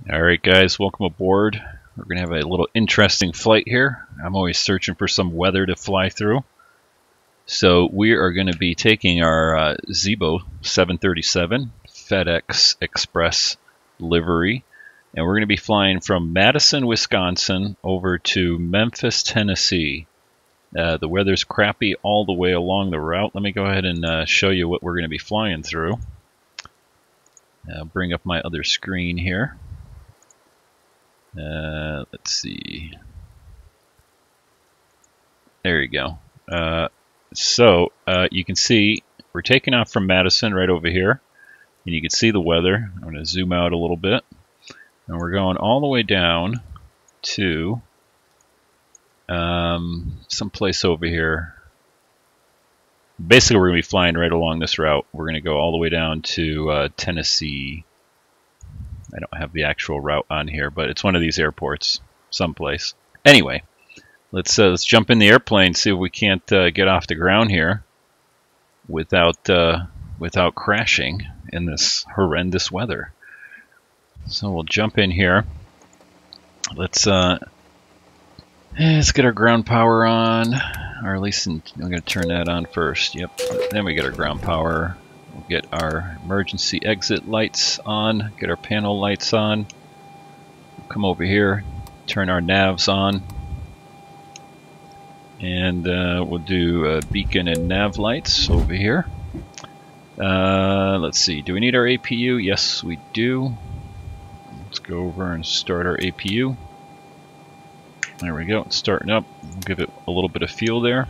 Alright guys, welcome aboard. We're going to have a little interesting flight here. I'm always searching for some weather to fly through. So we are going to be taking our Zibo 737 FedEx Express livery, and we're going to be flying from Madison, Wisconsin over to Memphis, Tennessee. The weather's crappy all the way along the route. Let me go ahead and show you what we're going to be flying through. I'll bring up my other screen here. Let's see. There you go. So you can see we're taking off from Madison right over here, and you can see the weather. I'm going to zoom out a little bit, and we're going all the way down to someplace over here. Basically, we're going to be flying right along this route. We're going to go all the way down to Tennessee. I don't have the actual route on here, but it's one of these airports, someplace. Anyway, let's jump in the airplane, see if we can't get off the ground here without crashing in this horrendous weather. So we'll jump in here. Let's get our ground power on, or at least I'm going to turn that on first. Yep. Then we get our ground power. We'll get our emergency exit lights on, get our panel lights on. We'll come over here, turn our navs on, and we'll do beacon and nav lights over here. Let's see, do we need our APU? Yes, we do. Let's go over and start our APU. There we go, it's starting up. We'll give it a little bit of fuel there.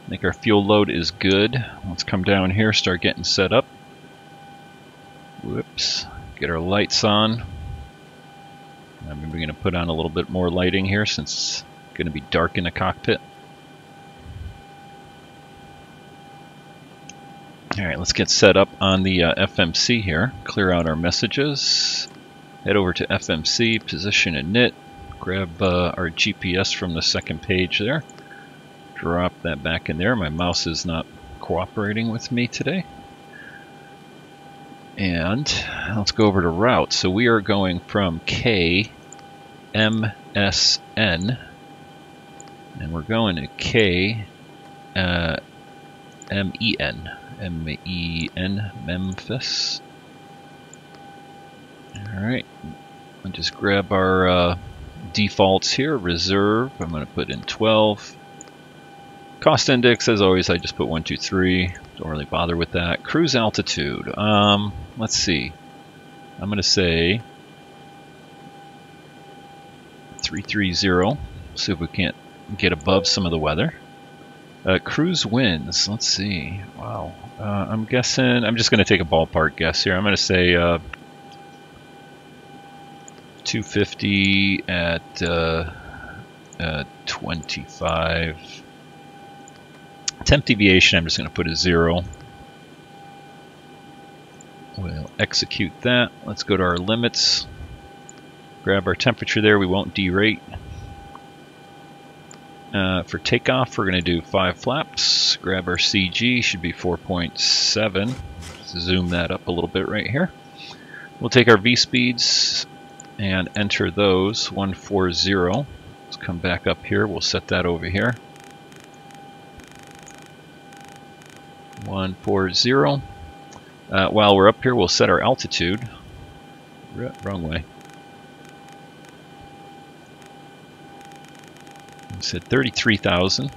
I think our fuel load is good. Let's come down here, start getting set up. Whoops. Get our lights on. I'm going to put on a little bit more lighting here since it's going to be dark in the cockpit. Alright, let's get set up on the FMC here. Clear out our messages. Head over to FMC, position init. Grab our GPS from the second page there. Drop that back in there. My mouse is not cooperating with me today. And let's go over to route. So we are going from KMSN, and we're going to KMEN, Memphis. Alright, I'll just grab our defaults here. Reserve, I'm going to put in 12. Cost index, as always, I just put 123. Don't really bother with that. Cruise altitude. Let's see. I'm going to say 330. See if we can't get above some of the weather. Cruise winds. Let's see. Wow. I'm guessing. I'm just going to take a ballpark guess here. I'm going to say 250 at 25. Temp deviation, I'm just going to put a 0. We'll execute that. Let's go to our limits. Grab our temperature there. We won't derate. For takeoff, we're going to do 5 flaps. Grab our CG, should be 4.7. Zoom that up a little bit right here. We'll take our V-speeds and enter those, 140. Let's come back up here. We'll set that over here. 140. While we're up here, we'll set our altitude. Wrong way. I said 33,000.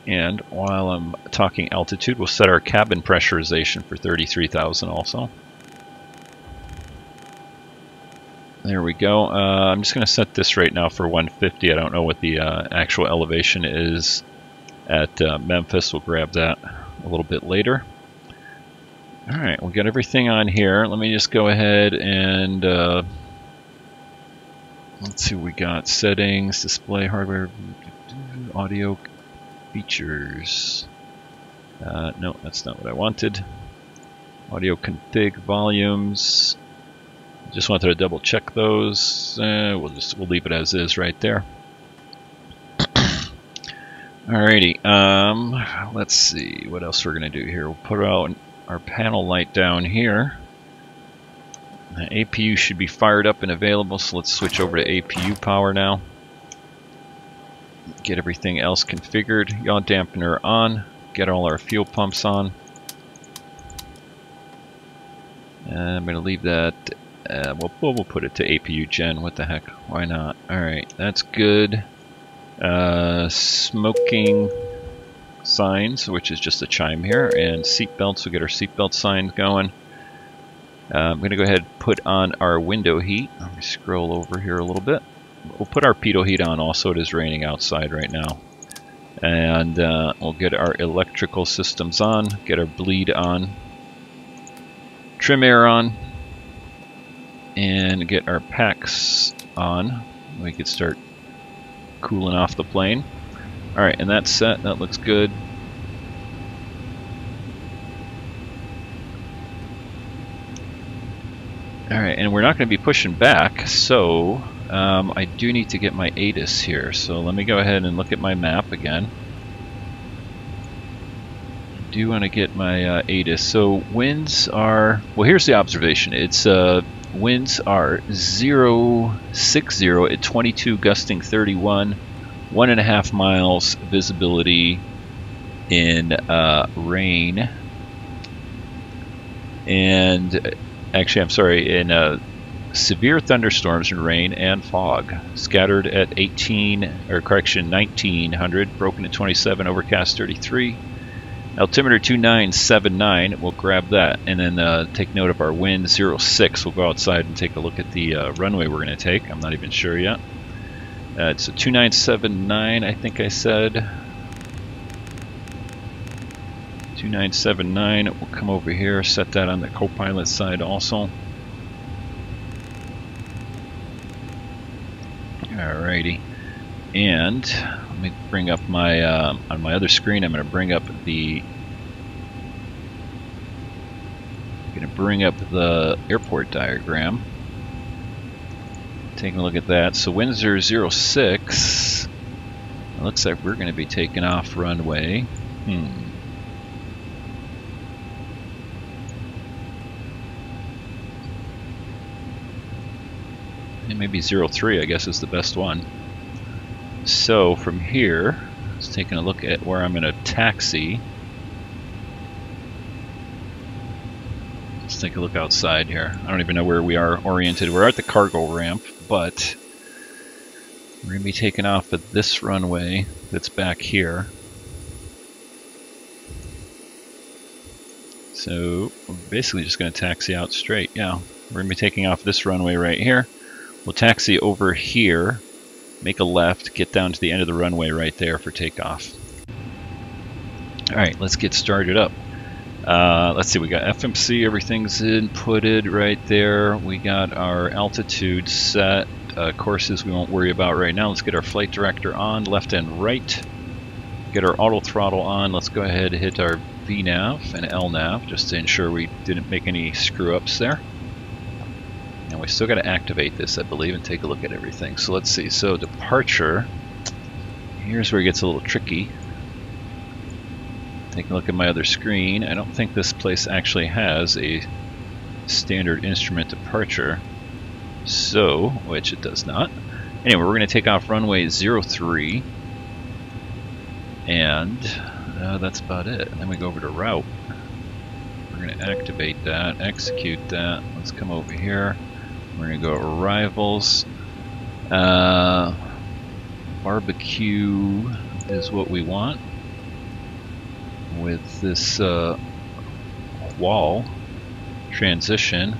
And while I'm talking altitude, we'll set our cabin pressurization for 33,000 also. There we go. I'm just going to set this right now for 150. I don't know what the actual elevation is at Memphis. We'll grab that a little bit later. All right, we'll get everything on here. Let me just go ahead and let's see what we got. Settings, display, hardware, audio, features. No, that's not what I wanted. Audio config, volumes. Just wanted to double check those. We'll leave it as is right there. Alrighty. Let's see what else we're gonna do here. We'll put out our panel light down here. The APU should be fired up and available, so let's switch over to APU power now. Get everything else configured. Yaw dampener on. Get all our fuel pumps on. And I'm going to leave that. We'll put it to APU gen. What the heck? Why not? Alright, that's good. Smoking signs, which is just a chime here, and seatbelts. We'll get our seatbelt signs going. I'm going to go ahead and put on our window heat. Let me scroll over here a little bit. We'll put our pitot heat on also. It is raining outside right now. And we'll get our electrical systems on, get our bleed on, trim air on, and get our packs on. We could start cooling off the plane. Alright, and that's set. That looks good. Alright, and we're not going to be pushing back, so I do need to get my ATIS here. So let me go ahead and look at my map again. I do want to get my ATIS. So winds are, well, here's the observation. It's winds are 060 at 22, gusting 31, 1.5 miles visibility in rain, and actually, I'm sorry, in severe thunderstorms and rain and fog. Scattered at 1900, broken at 27, overcast 33. Altimeter 2979, we'll grab that. And then take note of our wind, 06. We'll go outside and take a look at the runway we're going to take. I'm not even sure yet. It's a 2979, I think I said. 2979, we'll come over here, set that on the co-pilot side also. Alrighty, and let me bring up my, on my other screen, I'm going to bring up the airport diagram. Taking a look at that. So winds are 06. It looks like we're going to be taking off runway. And maybe 03, I guess, is the best one. So from here, let's take a look at where I'm going to taxi. Let's take a look outside here. I don't even know where we are oriented. We're at the cargo ramp, but we're going to be taking off at this runway that's back here. So we're basically just going to taxi out straight. Yeah, we're going to be taking off this runway right here. We'll taxi over here, make a left, get down to the end of the runway right there for takeoff. Alright, let's get started up. Let's see, we got FMC, everything's inputted right there. We got our altitude set. Courses we won't worry about right now. Let's get our flight director on, left and right. Get our auto throttle on. Let's go ahead and hit our VNAV and LNAV just to ensure we didn't make any screw-ups there. And we still got to activate this, I believe, and take a look at everything. So let's see. So departure, here's where it gets a little tricky. Take a look at my other screen. I don't think this place actually has a standard instrument departure. So, which it does not. Anyway, we're going to take off runway 03. And that's about it. And then we go over to route. We're going to activate that, execute that. Let's come over here. We're going to go arrivals. Barbecue is what we want with this wall transition.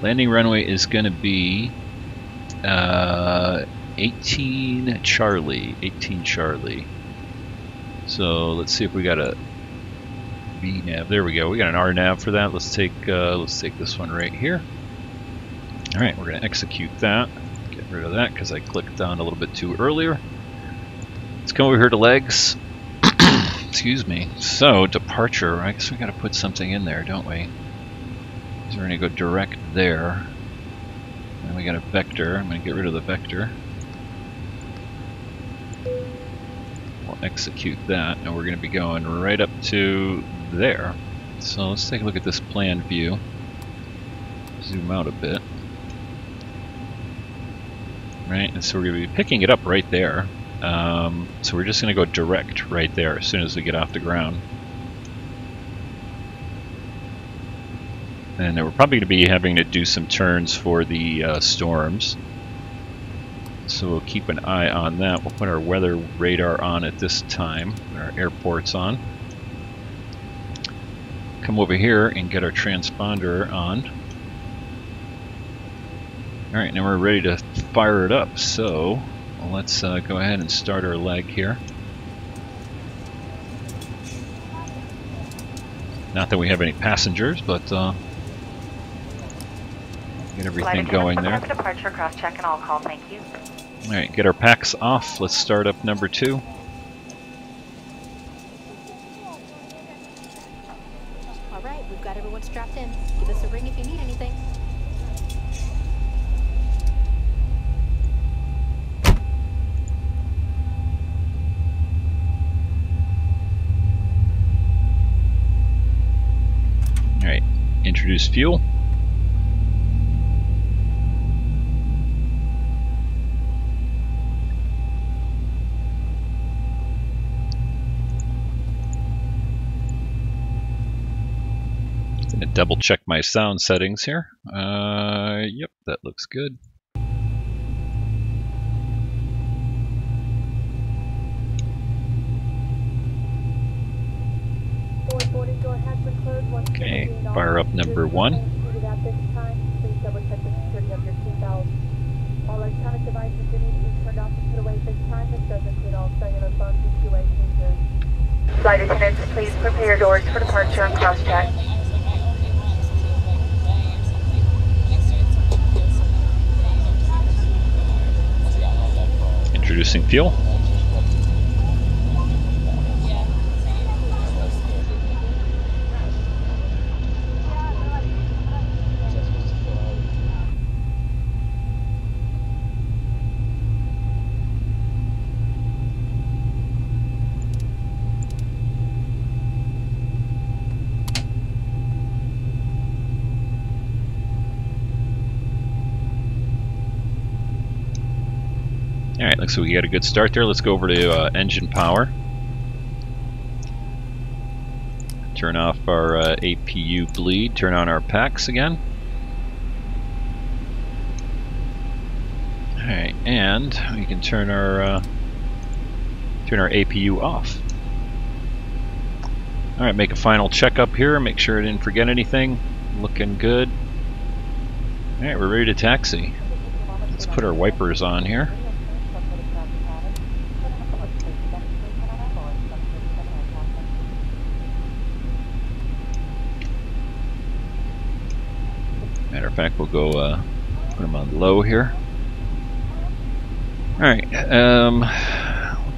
Landing runway is going to be 18 Charlie. So let's see if we got a VNAV. There we go. We got an RNAV for that. Let's take this one right here. All right, we're going to execute that. Get rid of that because I clicked on a little bit too earlier. Let's come over here to legs. Excuse me. So departure. I guess we got to put something in there, don't we? So we're going to go direct there. And we got a vector. I'm going to get rid of the vector. We'll execute that, and we're going to be going right up to there. So let's take a look at this plan view. Zoom out a bit. Right, and so we're going to be picking it up right there. So we're just going to go direct right there as soon as we get off the ground. And we're probably going to be having to do some turns for the storms. So we'll keep an eye on that. We'll put our weather radar on at this time, our airports on. Come over here and get our transponder on. Alright, now we're ready to fire it up, so let's go ahead and start our leg here. Not that we have any passengers, but get everything going there. Departure, cross-check and all call, thank you. Alright, get our packs off. Let's start up number 2. Alright, we've got everyone strapped in. Give us a ring if you need anything. Alright, introduce fuel. Gonna double check my sound settings here. Yep, that looks good. Okay, fire up number 1. All electronic devices do need to be turned off and put away at this time. This does include all cellular phone situations. Flight attendants, please prepare your doors for departure and cross-check. Introducing fuel. Alright, looks like we got a good start there. Let's go over to engine power. Turn off our APU bleed. Turn on our packs again. Alright, and we can turn our APU off. Alright, make a final checkup here. Make sure I didn't forget anything. Looking good. Alright, we're ready to taxi. Let's put our wipers on here. Matter of fact, we'll go put them on low here. Alright,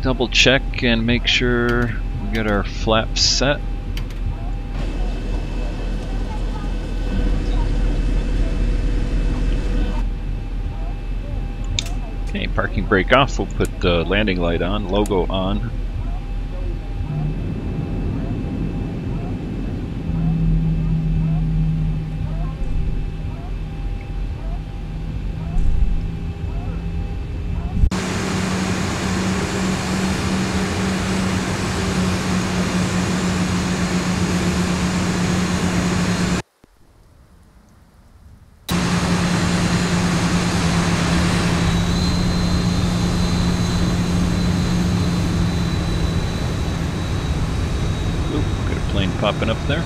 double check and make sure we get our flaps set. Okay, parking brake off. We'll put the landing light on, logo on. Popping up there.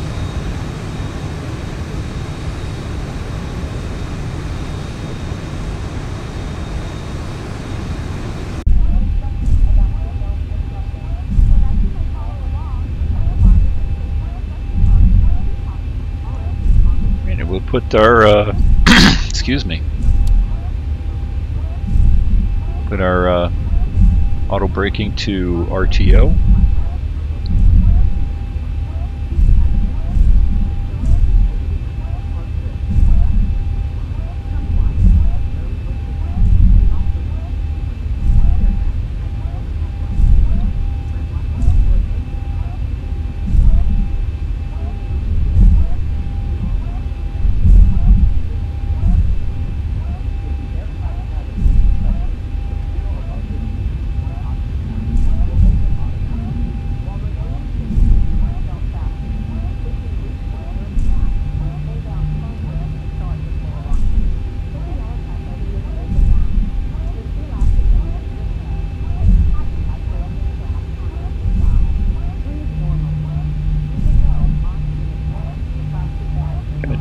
And we'll put our excuse me. Put our auto braking to RTO.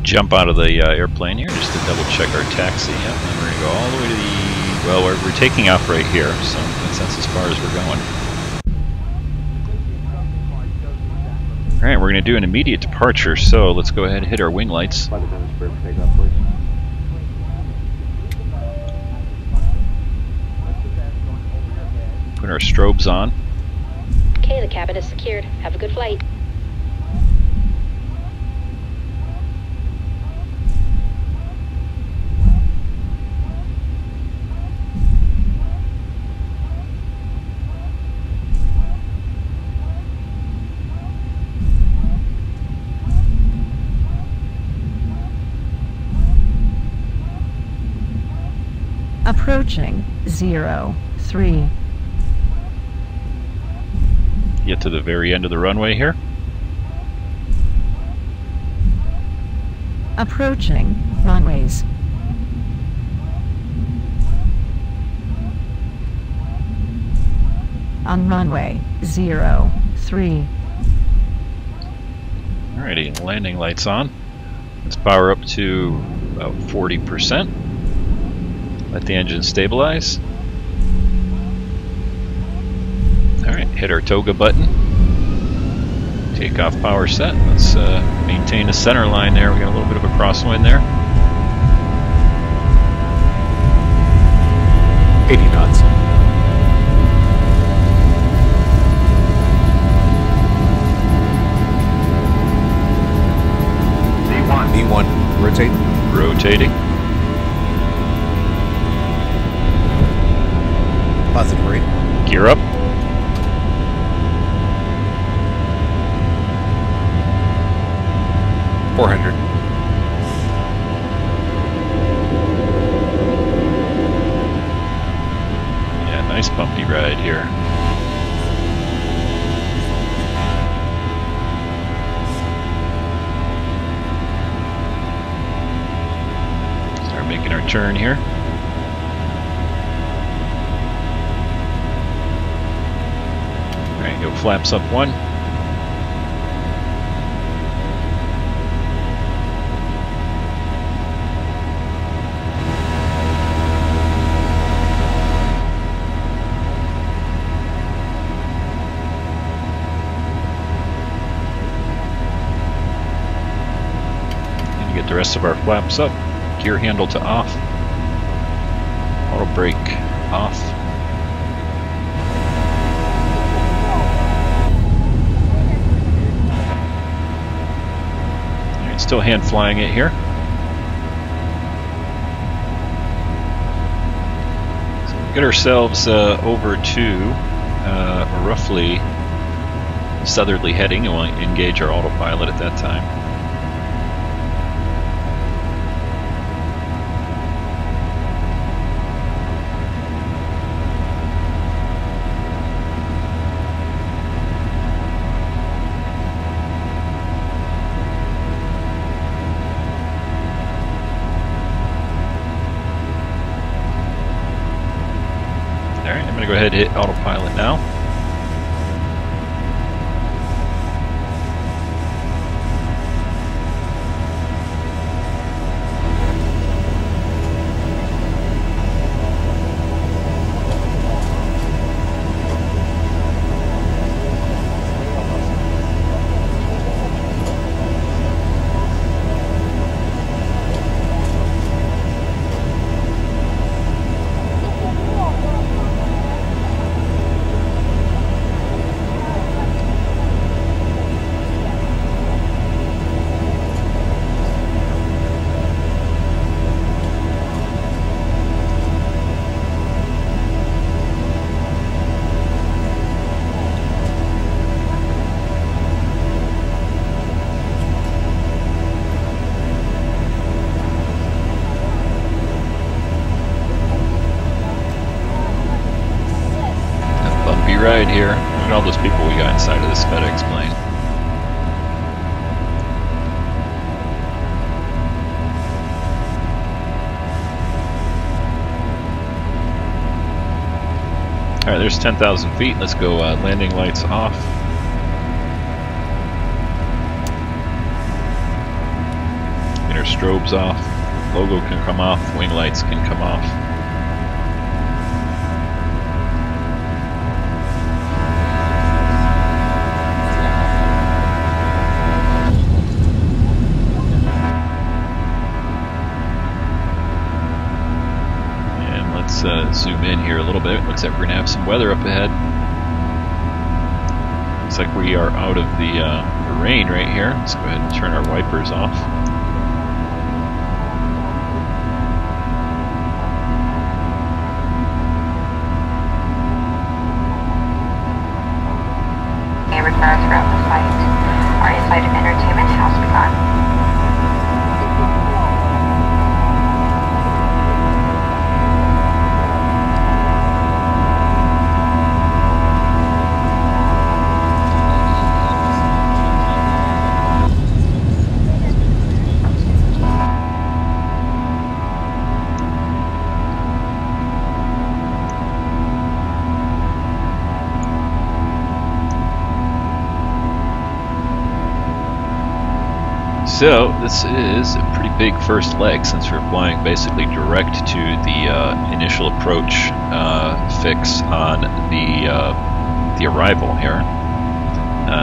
jump out of the airplane here just to double check our taxi. Yep, and we're going to go all the way to the... Well, we're taking off right here, so that's as far as we're going. Alright, we're going to do an immediate departure, so let's go ahead and hit our wing lights. By the time it's prepared for takeoff, please. Put our strobes on. Okay, the cabin is secured. Have a good flight. Approaching 03. Get to the very end of the runway here. Approaching runways. On runway 03. Alrighty, landing lights on. Let's power up to about 40%. Let the engine stabilize. Alright, hit our toga button. Takeoff power set. Let's maintain a center line there. We got a little bit of a crosswind there. 80 knots. V1, rotate. Rotating. Positive rate. Gear up. $400. Yeah, nice bumpy ride here. Start making our turn here. Alright, go flaps up 1. The rest of our flaps up, gear handle to off, auto brake off. Alright, still hand flying it here. So we'll get ourselves over to roughly southerly heading, and we'll engage our autopilot at that time. Go ahead and hit autopilot now. Ride here. Look at all those people we got inside of this FedEx plane. Alright, there's 10,000 feet. Let's go landing lights off. Get your strobes off. Logo can come off. Wing lights can come off. And let's zoom in here a little bit. Looks like we're gonna have some weather up ahead. Looks like we are out of the rain right here. Let's go ahead and turn our wipers off. Returns throughout the flight. Our in-flight entertainment has begun. So this is a pretty big first leg since we're flying basically direct to the initial approach fix on the arrival here.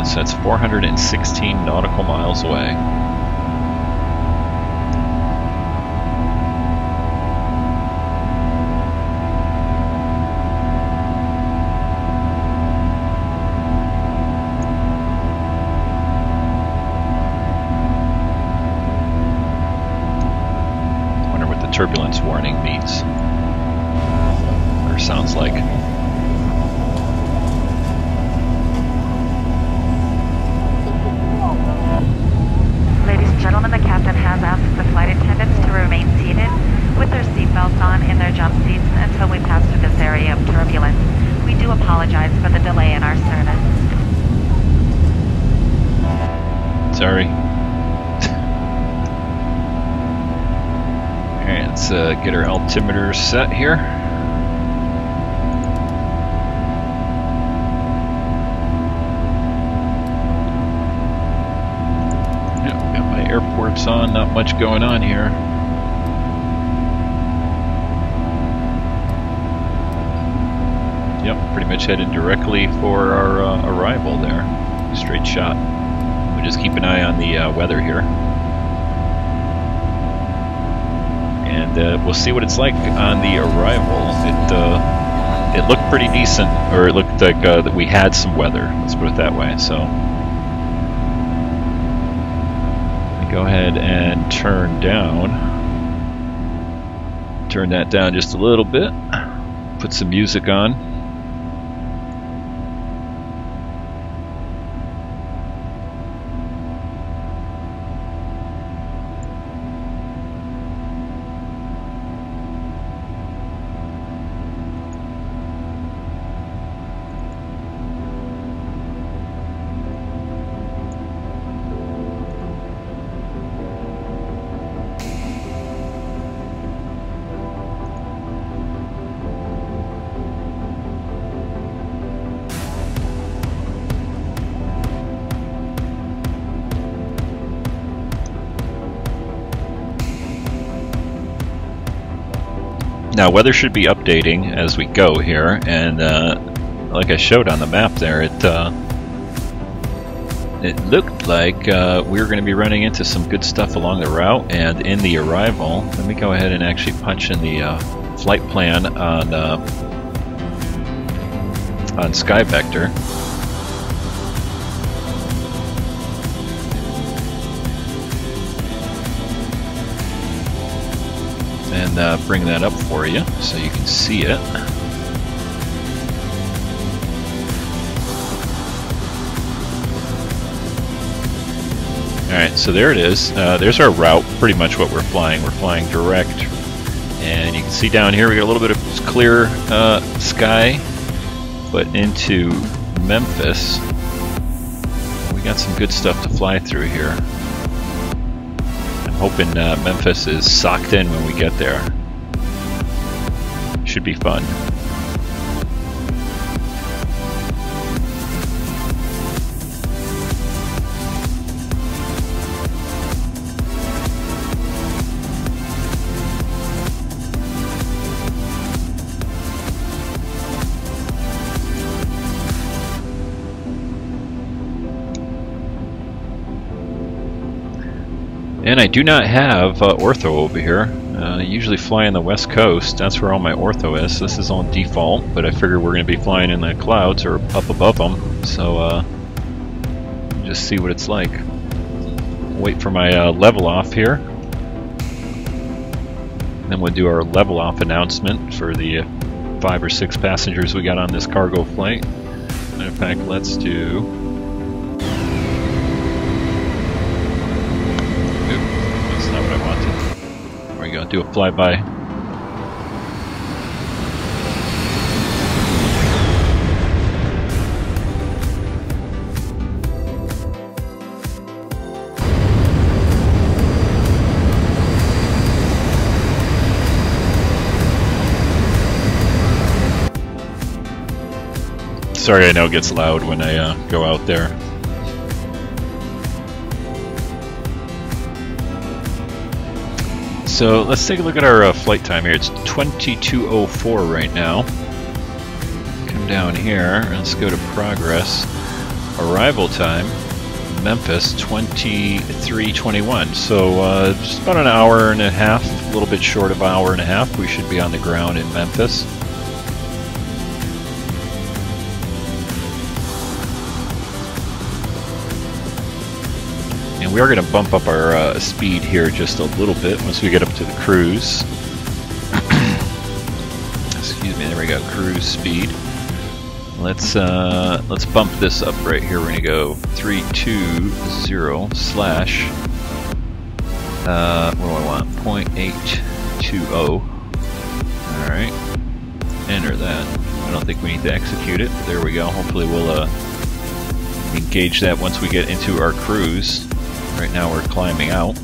So it's 416 nautical miles away. Turbulence warning means, or sounds like. Ladies and gentlemen, the captain has asked the flight attendants to remain seated with their seatbelts on in their jump seats until we pass through this area of turbulence. We do apologize for the delay in our service. Sorry. Let's get our altimeter set here. Yep, got my airports on, not much going on here. Yep, pretty much headed directly for our arrival there. Straight shot. We'll just keep an eye on the weather here. And we'll see what it's like on the arrival. It looked pretty decent, or it looked like that we had some weather. Let's put it that way. So go ahead and turn that down just a little bit. Put some music on. Now, weather should be updating as we go here, and like I showed on the map there, it looked like we were going to be running into some good stuff along the route and in the arrival. Let me go ahead and actually punch in the flight plan on SkyVector. And bring that up for you so you can see it. Alright, so there it is. There's our route, pretty much what we're flying. We're flying direct. And you can see down here we got a little bit of clear sky, but into Memphis we got some good stuff to fly through here. Hoping Memphis is socked in when we get there. Should be fun. And I do not have ortho over here. I usually fly on the west coast. That's where all my ortho is. This is on default, but I figure we're going to be flying in the clouds or up above them. So just see what it's like. Wait for my level off here. Then we'll do our level off announcement for the 5 or 6 passengers we got on this cargo flight. Matter of fact, let's do... Oop, that's not what I wanted. There we go, do a flyby. Sorry, I know it gets loud when I go out there. So let's take a look at our flight time here. It's 22:04 right now. Come down here, let's go to progress. Arrival time, Memphis, 23:21. So just about an hour and a half, a little bit short of an hour and a half, we should be on the ground in Memphis. We are going to bump up our speed here just a little bit once we get up to the cruise. Excuse me, there we go, cruise speed. Let's bump this up right here. We're going to go 320 slash what do I want? 0.820. All right, enter that. I don't think we need to execute it. But there we go. Hopefully we'll engage that once we get into our cruise. Right now we're climbing out.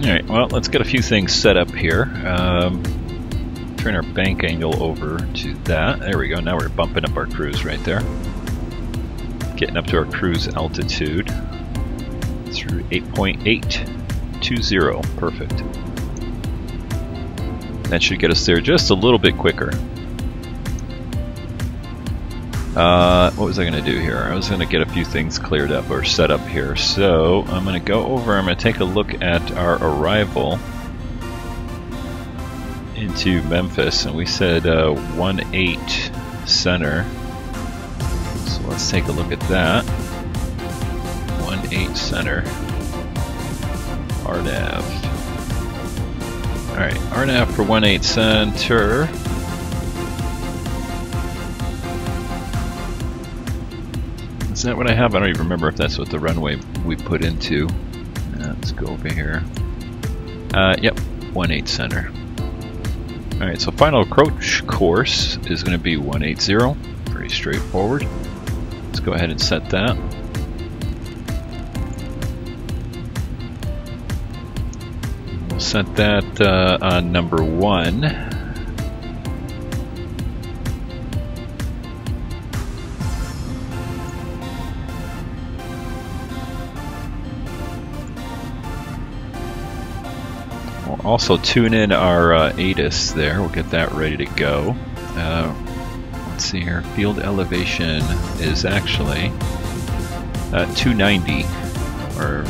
Alright, well, let's get a few things set up here. Turn our bank angle over to that. There we go, now we're bumping up our cruise right there. Getting up to our cruise altitude. Through 8.820, perfect. That should get us there just a little bit quicker. What was I going to do here? I was going to get a few things cleared up or set up here. So I'm going to go over, I'm going to take a look at our arrival into Memphis, and we said 18 center. So let's take a look at that. 18 center. RNAV. Alright, RNAV for 18 center. Is that what I have? I don't even remember if that's what the runway we put into. Let's go over here. Yep, 18 center. Alright, so final approach course is going to be 180. Pretty straightforward. Let's go ahead and set that. We'll set that on number 1. Also tune in our ATIS there, we'll get that ready to go. Let's see here, field elevation is actually 290, or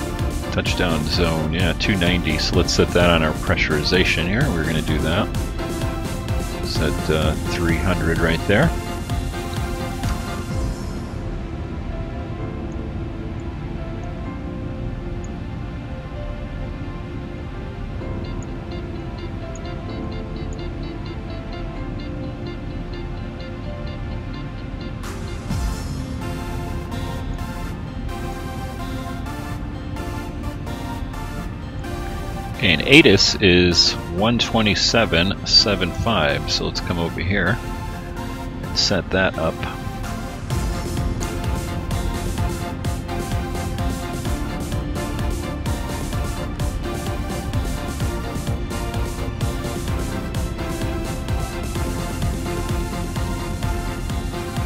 touchdown zone, yeah, 290, so let's set that on our pressurization here. We're going to do that. Set 300 right there. And ATIS is 127.75, so let's come over here and set that up.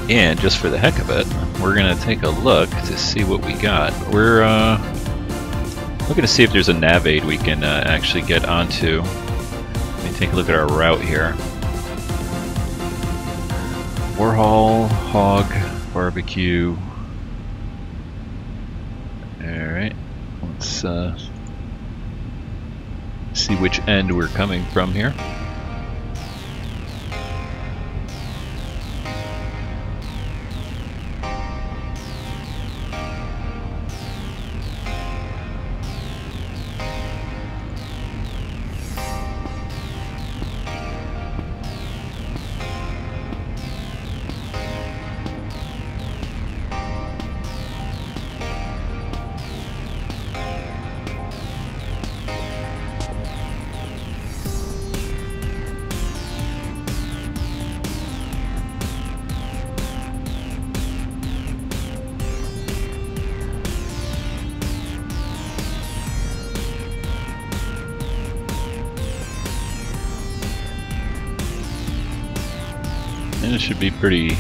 And just for the heck of it, we're gonna take a look to see what we got. We're looking to see if there's a nav aid we can actually get onto. Let me take a look at our route here. Warhol, Hog, Barbecue. Alright, let's see which end we're coming from here. And it should be pretty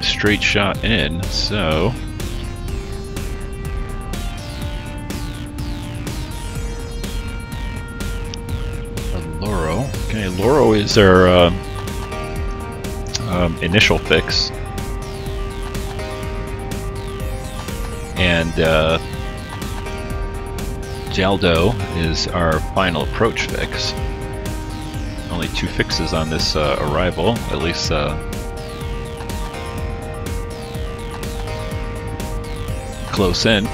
straight shot in, so Loro. Okay, Loro is our initial fix. And Jaldo is our final approach fix. Only 2 fixes on this arrival, at least close in.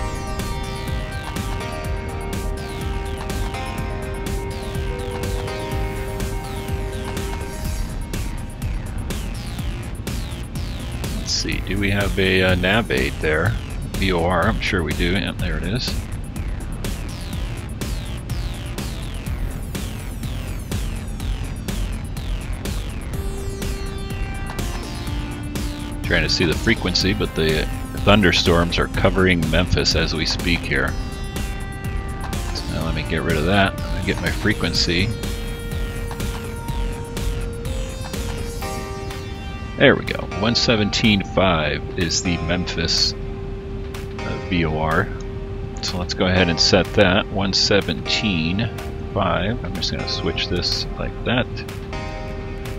Let's see, do we have a nav aid there? VOR, I'm sure we do. Yeah, there it is. Trying to see the frequency, but the thunderstorms are covering Memphis as we speak here. So now let me get rid of that and get my frequency. There we go. 117.5 is the Memphis VOR. So let's go ahead and set that. 117.5. I'm just going to switch this like that.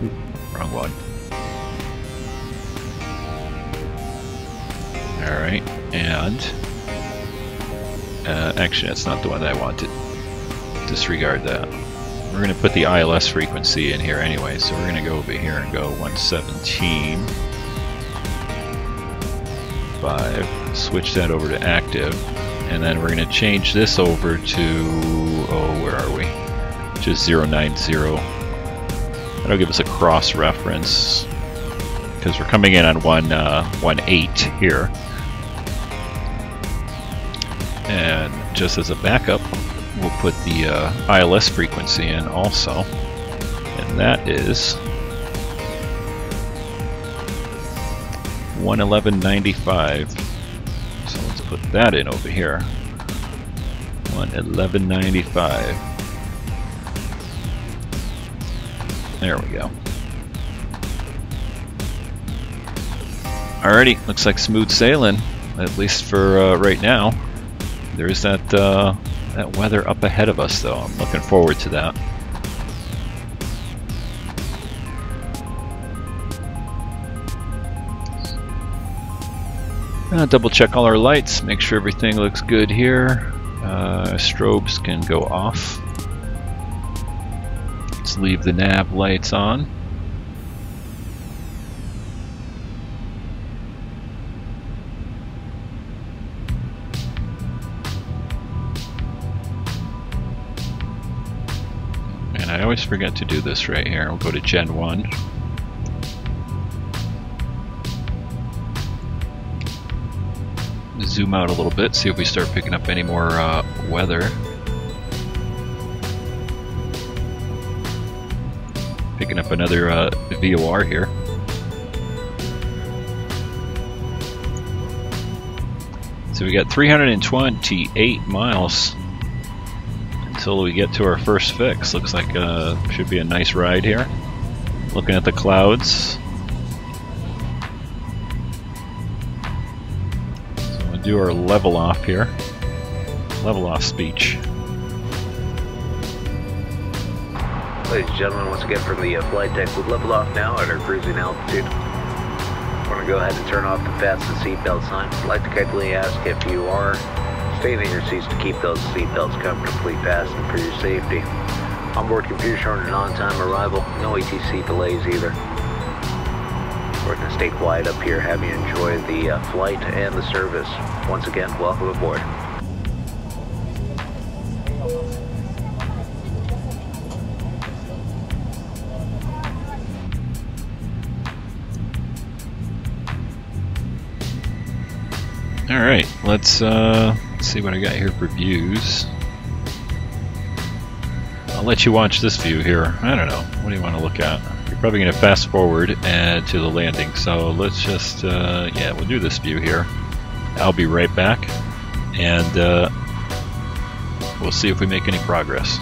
Ooh, wrong one. Alright, and actually that's not the one that I wanted. Disregard that. We're going to put the ILS frequency in here anyway, so we're going to go over here and go 117.5, switch that over to active, and then we're going to change this over to, oh, where are we? Just 090. That'll give us a cross reference, because we're coming in on 1.8 here. And just as a backup, we'll put the ILS frequency in also, and that is 111.95. So let's put that in over here. 111.95. There we go. Alrighty, looks like smooth sailing, at least for right now. There's that that weather up ahead of us, though. I'm looking forward to that. Double check all our lights, make sure everything looks good here. Strobes can go off. Let's leave the nav lights on. I always forget to do this right here. We'll go to Gen 1. Zoom out a little bit, see if we start picking up any more weather. Picking up another VOR here. So we got 328 miles until we get to our first fix. Looks like should be a nice ride here. Looking at the clouds. do our level off here. Level off speech. Ladies and gentlemen, once again from the flight deck, we've leveled off now at our cruising altitude. We're going to go ahead and turn off the fasten seatbelt sign. I'd like to kindly ask if you are staying in your seats to keep those seatbelts comfortably fastened for your safety. Onboard computer showing an on-time arrival, no ATC delays either. We're going to stay quiet up here, have you enjoy the flight and the service. Once again, welcome aboard. Alright, let's see what I got here for views. I'll let you watch this view here. I don't know. What do you want to look at? You're probably going to fast forward and to the landing. So let's just, yeah, we'll do this view here. I'll be right back. And we'll see if we make any progress.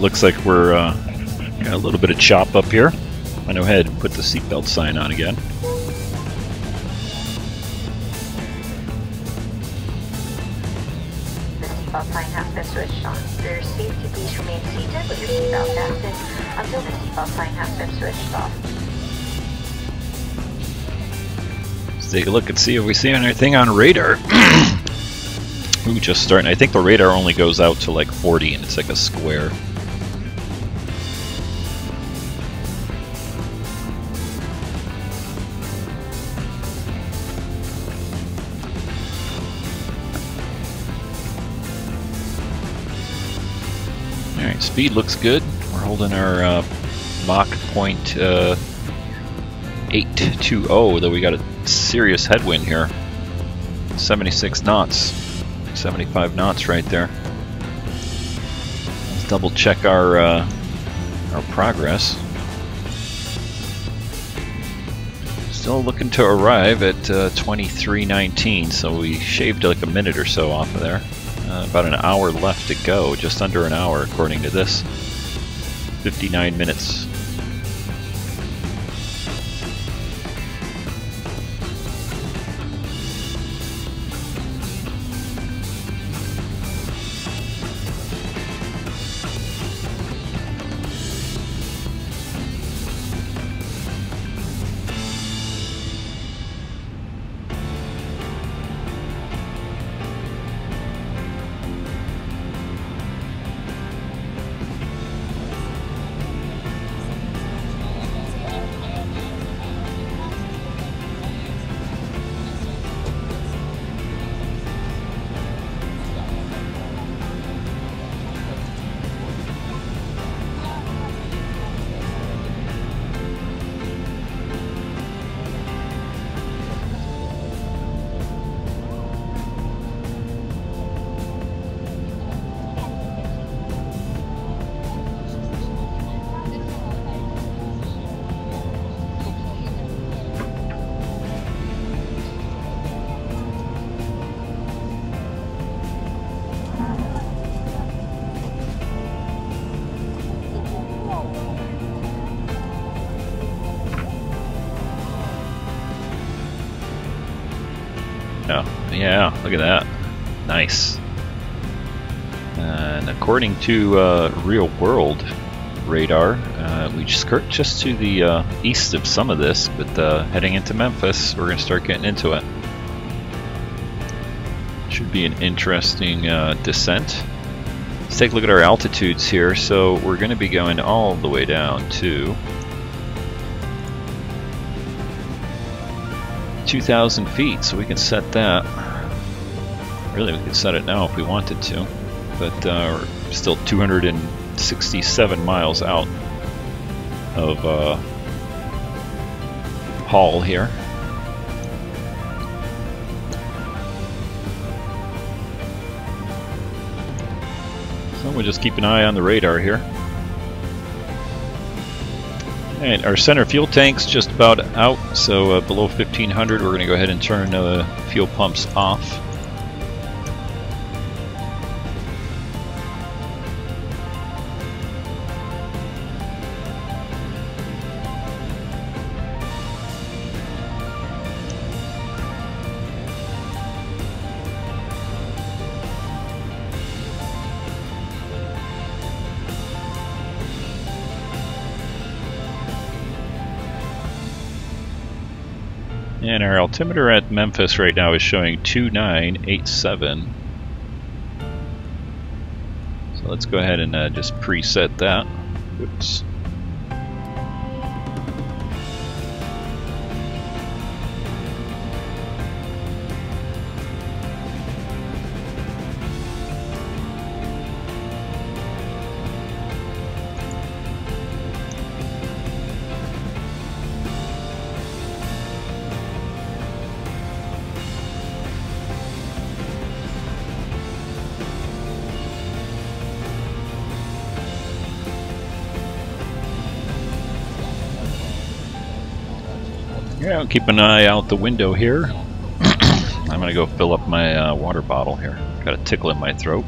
looks like we're got a little bit of chop up here. I'm going to go ahead and put the seatbelt sign on again. The seatbelt sign has been switched on. You're safe to please remain seated with your seatbelt fastened until the seatbelt sign has been switched off. Let's take a look and see if we see anything on radar. Ooh, just starting. I think the radar only goes out to like 40 and it's like a square. Alright, speed looks good. We're holding our Mach point 820, though we got a serious headwind here. 76 knots. 75 knots right there. Let's double check our progress. Still looking to arrive at 23:19, so we shaved like a minute or so off of there. About an hour left to go, just under an hour according to this. 59 minutes. Yeah, look at that. Nice. And according to real world radar, we skirt just to the east of some of this, but heading into Memphis, we're going to start getting into it. Should be an interesting descent. Let's take a look at our altitudes here. So we're going to be going all the way down to 2,000 feet, so we can set that. Really, we could set it now if we wanted to, but we're still 267 miles out of Hall here. So we'll just keep an eye on the radar here. And our center fuel tank's just about out, so below 1500 we're going to go ahead and turn the fuel pumps off. And our altimeter at Memphis right now is showing 2987. So let's go ahead and just preset that. Oops. Yeah, I'll keep an eye out the window here. I'm gonna go fill up my water bottle here. Got a tickle in my throat.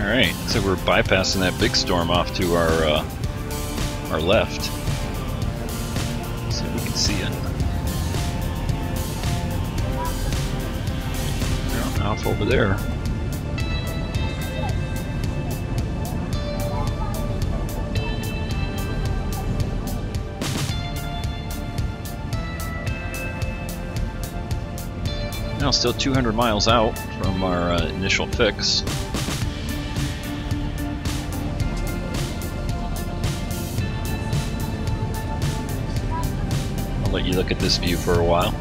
Alright, so we're bypassing that big storm off to our left. So we can see it. Well, off over there. Now still 200 miles out from our initial fix. I'll let you look at this view for a while.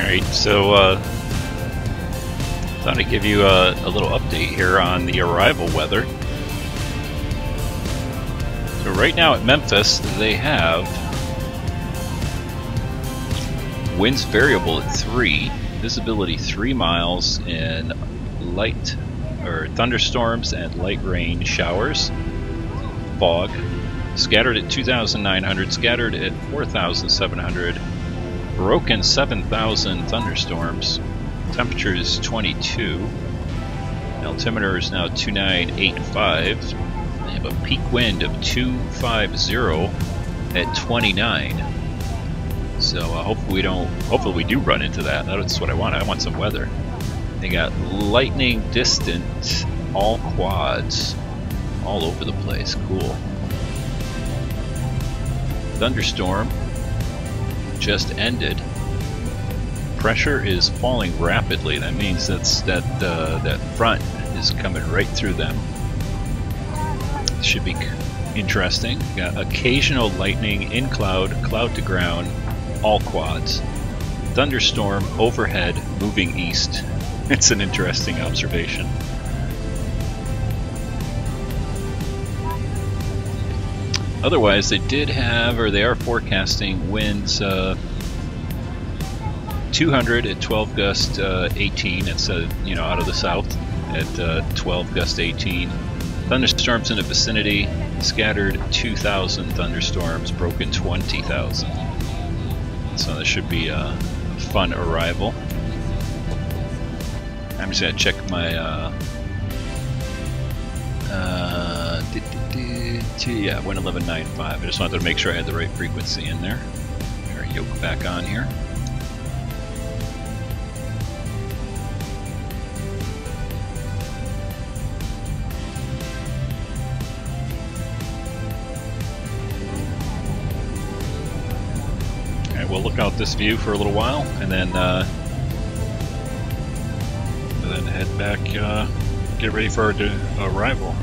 Alright, so thought I'd give you a little update here on the arrival weather. So right now at Memphis, they have winds variable at 3, visibility 3 miles, and light or thunderstorms and light rain showers, fog, scattered at 2,900, scattered at 4,700. Broken 7,000 thunderstorms. Temperature is 22. Altimeter is now 2985. They have a peak wind of 250 at 29. So hopefully we do run into that. That's what I want. I want some weather. They got lightning distant, all quads, all over the place. Cool. Thunderstorm just ended. Pressure is falling rapidly. That means that front is coming right through them. Should be interesting. Got occasional lightning in cloud, cloud to ground, all quads. Thunderstorm overhead, moving east. It's an interesting observation. Otherwise, they did have, or they are forecasting winds 200 at 12 gust 18. It's out of the south at 12 gust 18. Thunderstorms in the vicinity, scattered 2,000 thunderstorms, broken 20,000. So this should be a fun arrival. I'm just gonna check my yeah, 111.95. I just wanted to make sure I had the right frequency in there. Our yoke back on here. Alright, we'll look out this view for a little while and then head back, get ready for our arrival.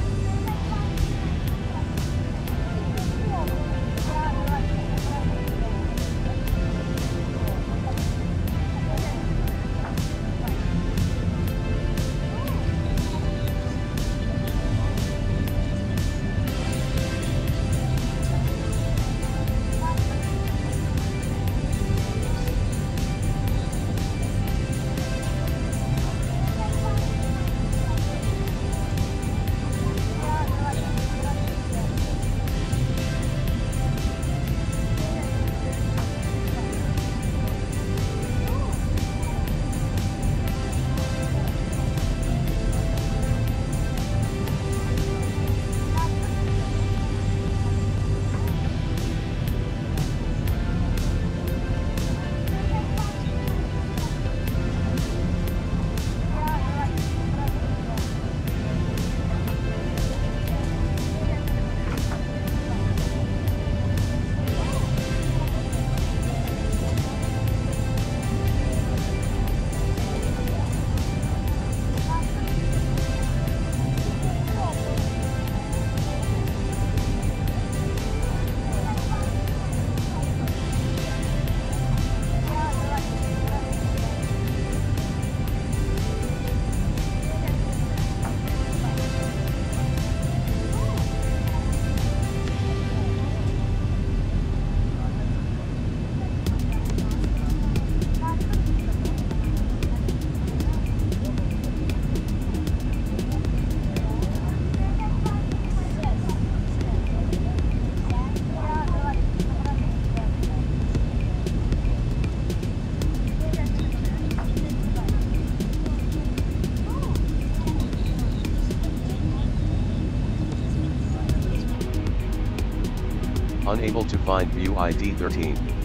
Unable to find view ID 13.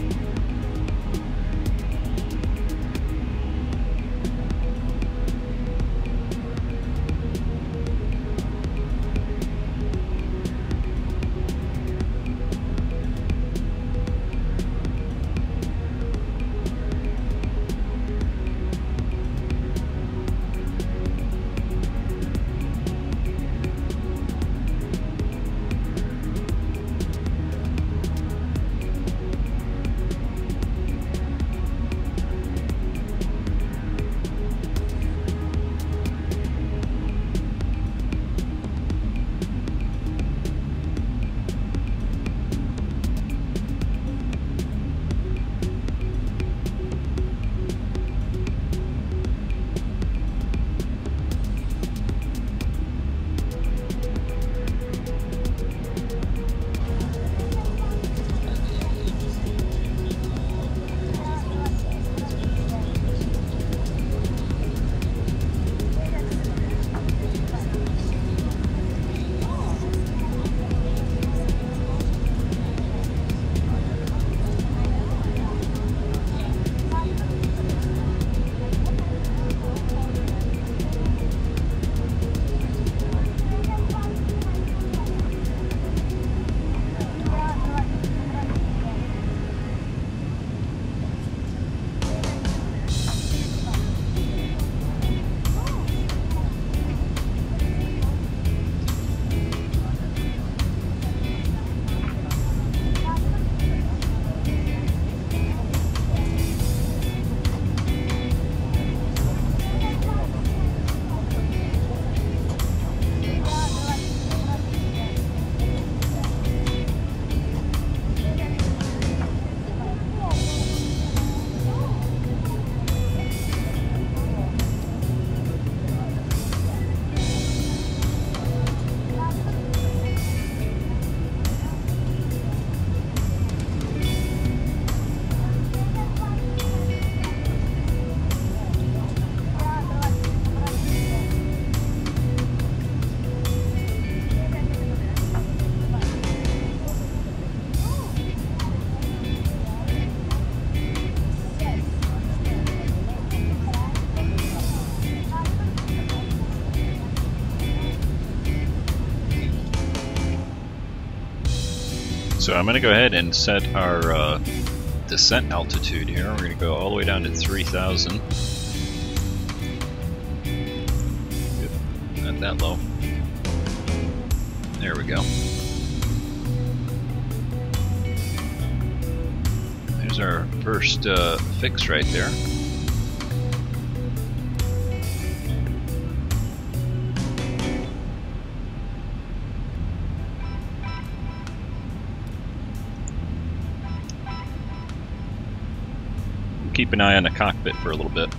So I'm going to go ahead and set our descent altitude here. We're going to go all the way down to 3,000. Not that low. There we go. There's our first fix right there. Keep an eye on the cockpit for a little bit.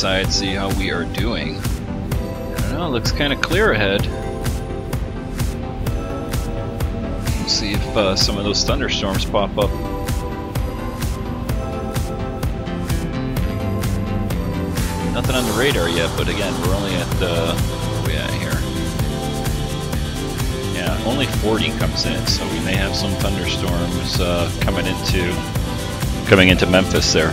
outside, see how we are doing. I don't know, looks kind of clear ahead. We'll see if some of those thunderstorms pop up. Nothing on the radar yet, but again, we're only at, where are we at here? Yeah, only 40 comes in, so we may have some thunderstorms coming into Memphis there.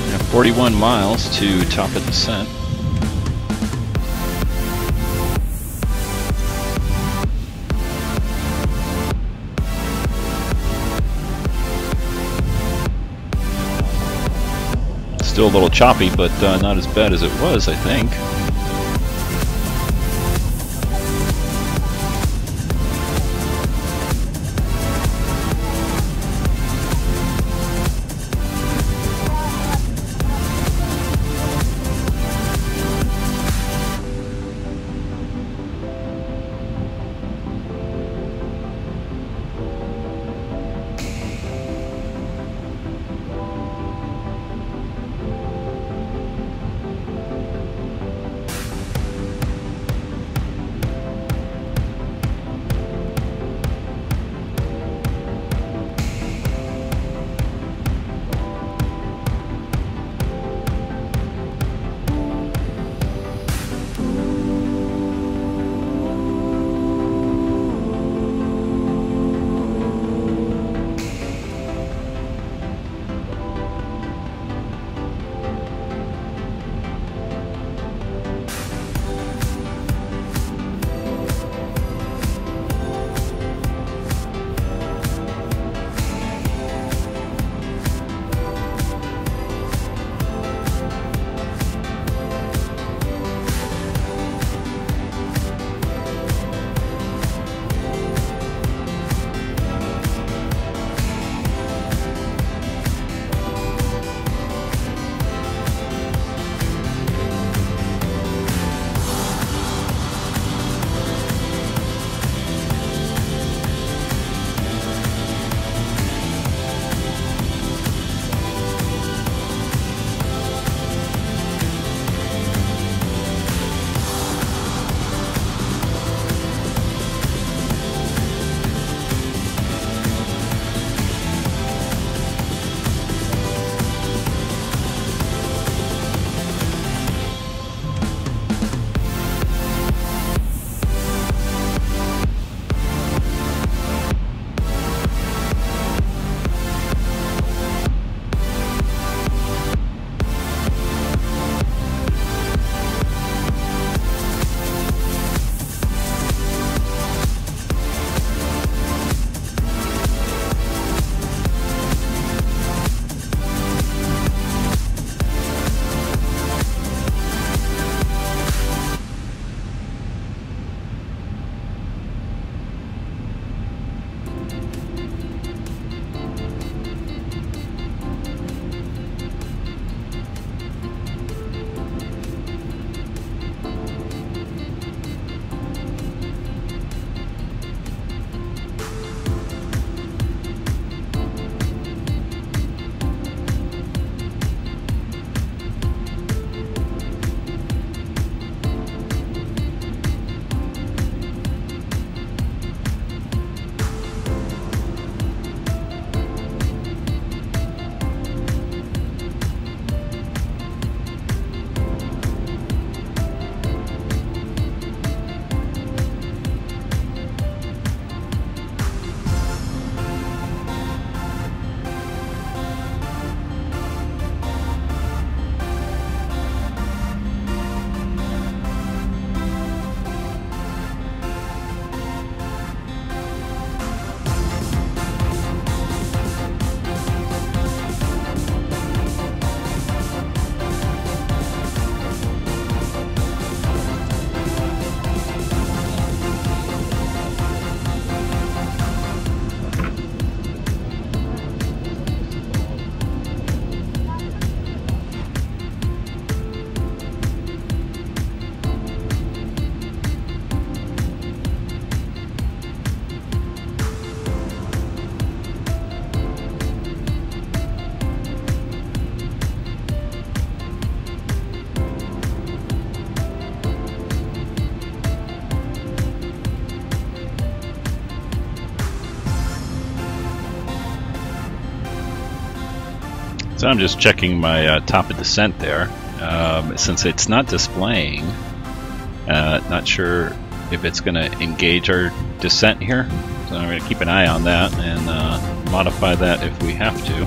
Yeah, 41 miles to top of descent. Still a little choppy, but not as bad as it was, I think. So I'm just checking my top of descent there. Since it's not displaying, not sure if it's going to engage our descent here. So I'm going to keep an eye on that and modify that if we have to.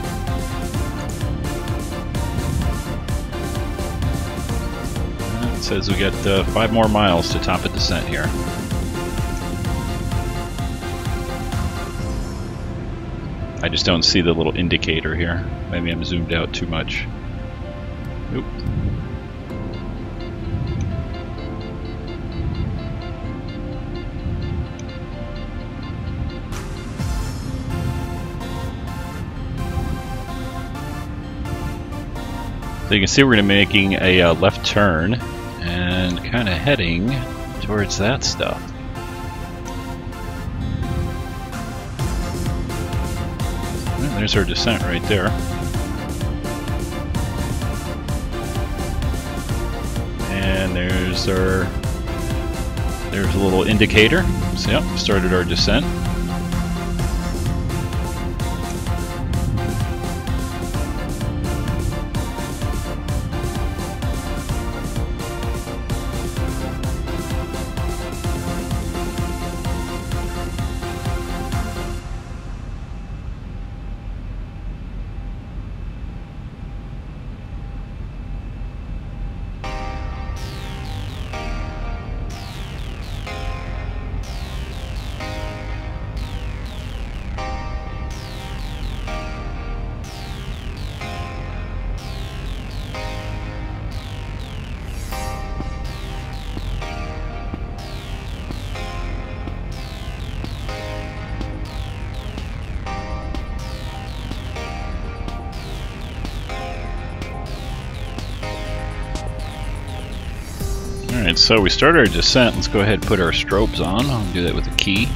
It says we got 5 more miles to top of descent here. I just don't see the little indicator here. Maybe I'm zoomed out too much. Oop. So you can see we're going to be making a left turn and kind of heading towards that stuff. And there's our descent right there. And there's a little indicator. So yep, started our descent. Alright, so we started our descent. Let's go ahead and put our strobes on. I'll do that with a key.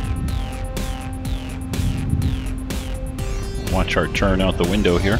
Watch our turn out the window here.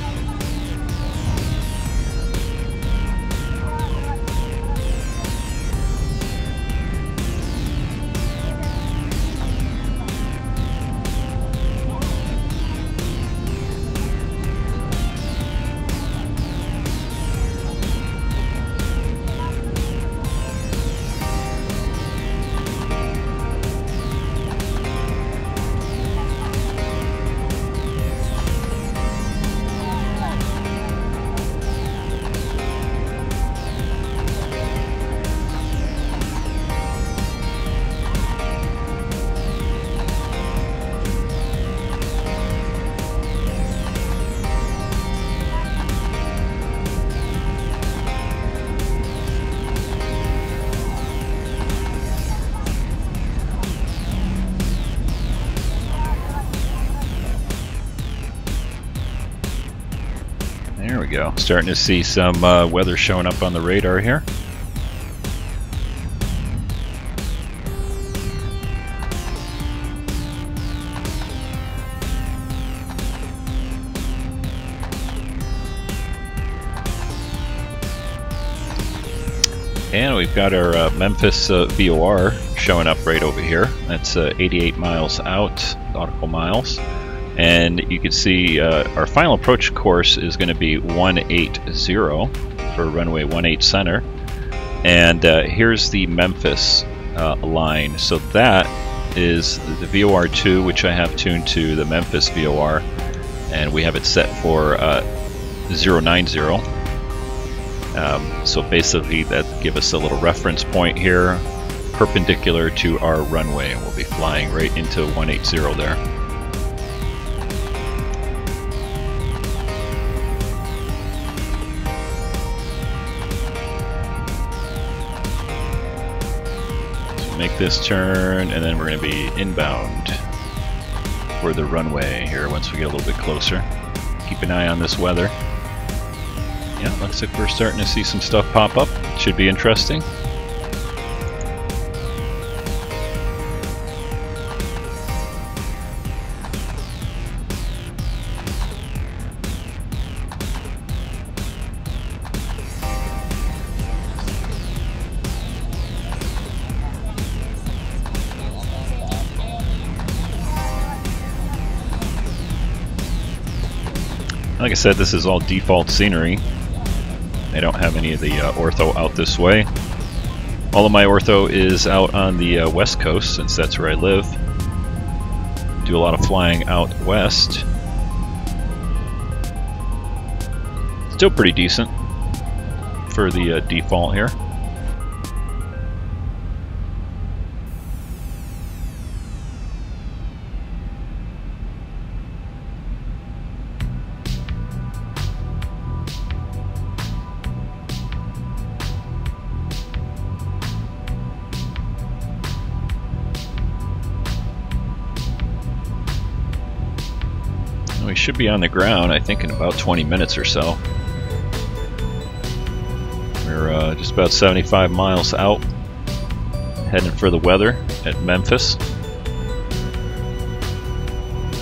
There we go. Starting to see some weather showing up on the radar here. And we've got our Memphis VOR showing up right over here. That's 88 miles out, nautical miles. And you can see our final approach course is going to be 180 for runway 18 center. And here's the Memphis line. So that is the VOR2, which I have tuned to the Memphis VOR. And we have it set for 090. So basically that gives us a little reference point here, perpendicular to our runway. And we'll be flying right into 180 there. Make this turn, and then we're going to be inbound for the runway here once we get a little bit closer. Keep an eye on this weather. Yeah, looks like we're starting to see some stuff pop up. Should be interesting. Like I said, this is all default scenery. I don't have any of the ortho out this way. All of my ortho is out on the west coast, since that's where I live. Do a lot of flying out west. Still pretty decent for the default here. We should be on the ground, I think, in about 20 minutes or so. We're just about 75 miles out, heading for the weather at Memphis. I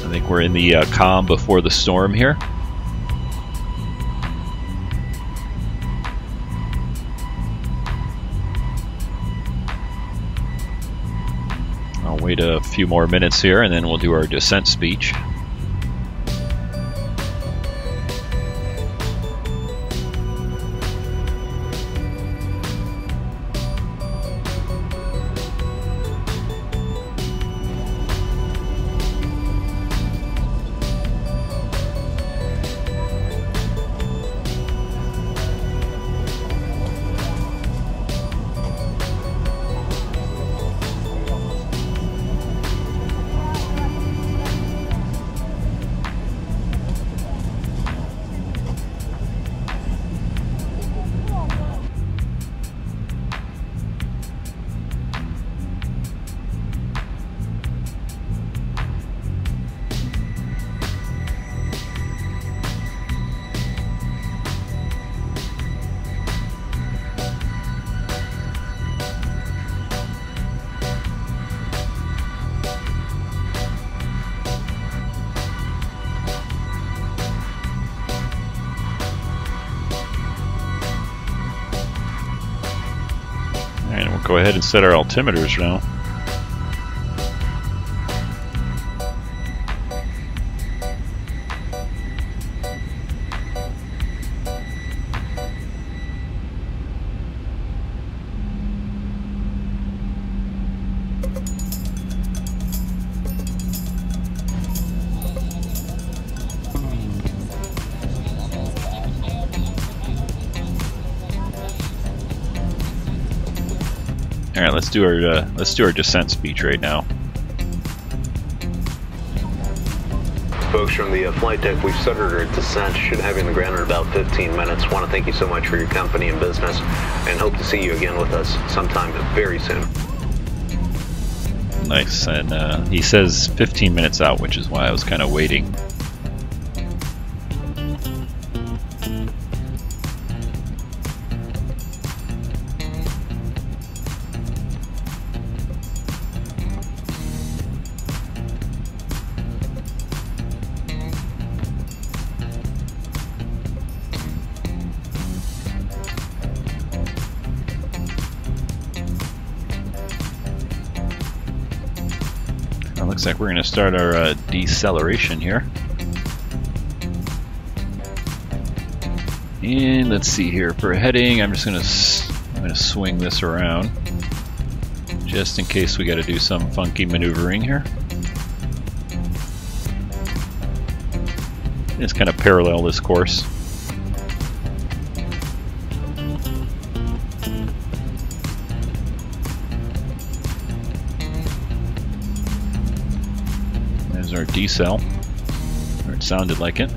think we're in the calm before the storm here. I'll wait a few more minutes here and then we'll do our descent speech. And we'll go ahead and set our altimeters now. All right, let's do our descent speech right now. Folks from the flight deck, we've started our descent. Should have you on the ground in about 15 minutes. Want to thank you so much for your company and business, and hope to see you again with us sometime very soon. Nice, and he says 15 minutes out, which is why I was kind of waiting. Looks like we're going to start our deceleration here. And let's see here, for heading, I'm just going to swing this around just in case we got to do some funky maneuvering here. Just kind of parallel this course. Our decel, or it sounded like it.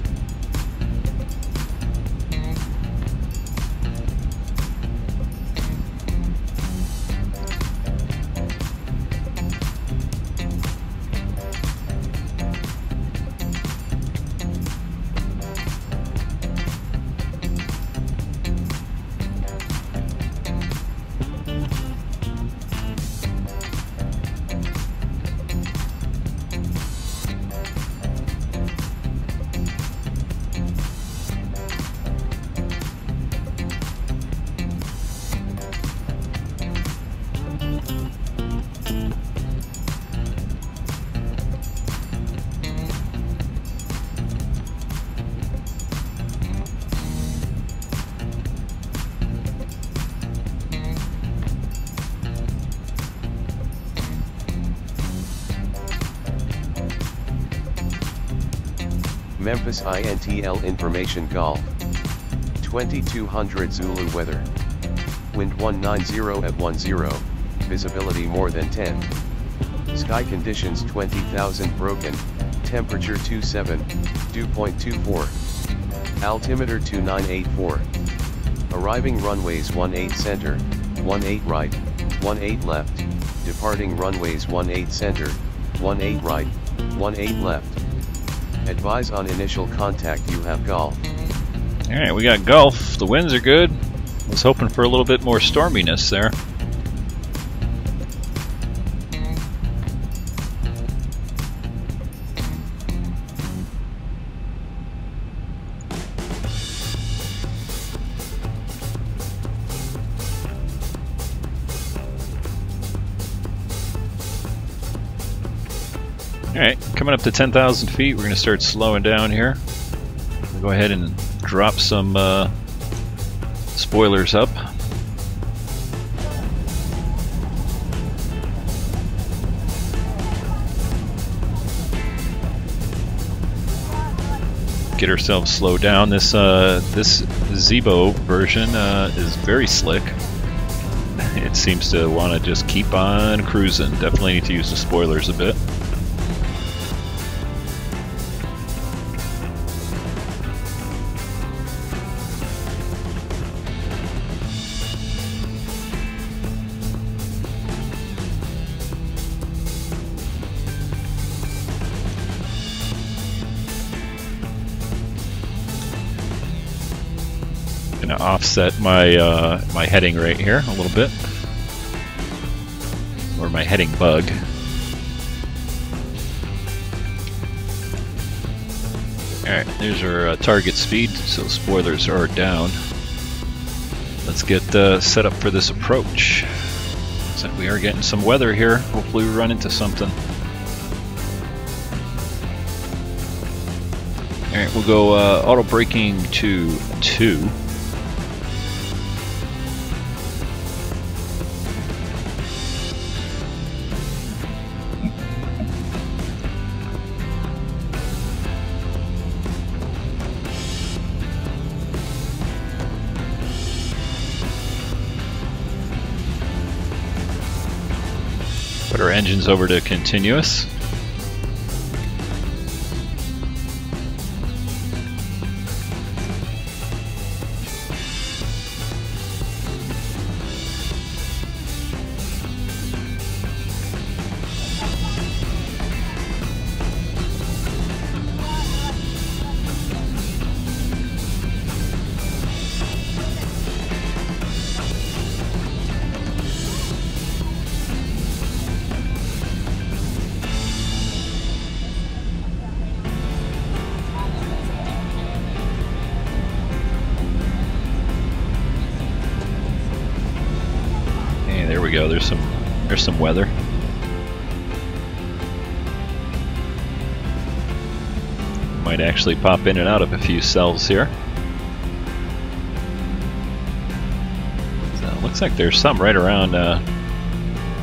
Memphis INTL information Golf. 2200 Zulu weather. Wind 190 at 10, visibility more than 10. Sky conditions 20,000 broken, temperature 27, dew point 24. Altimeter 2984. Arriving runways 18 center, 18 right, 18 left, departing runways 18 center, 18 right, 18 left. Advise on initial contact you have Golf. Alright, we got Gulf. The winds are good. I was hoping for a little bit more storminess there. Alright, coming up to 10,000 feet, we're going to start slowing down here. We'll go ahead and drop some spoilers up. Get ourselves slowed down. This Zibo version is very slick. It seems to want to just keep on cruising. Definitely need to use the spoilers a bit. Gonna offset my my heading right here a little bit, or my heading bug. Alright, there's our target speed, so spoilers are down. Let's get set up for this approach. Looks like we are getting some weather here. Hopefully we run into something. Alright, we'll go auto braking to 2. Put our engines over to continuous. There we go. There's some weather. Might actually pop in and out of a few cells here. So it looks like there's some right around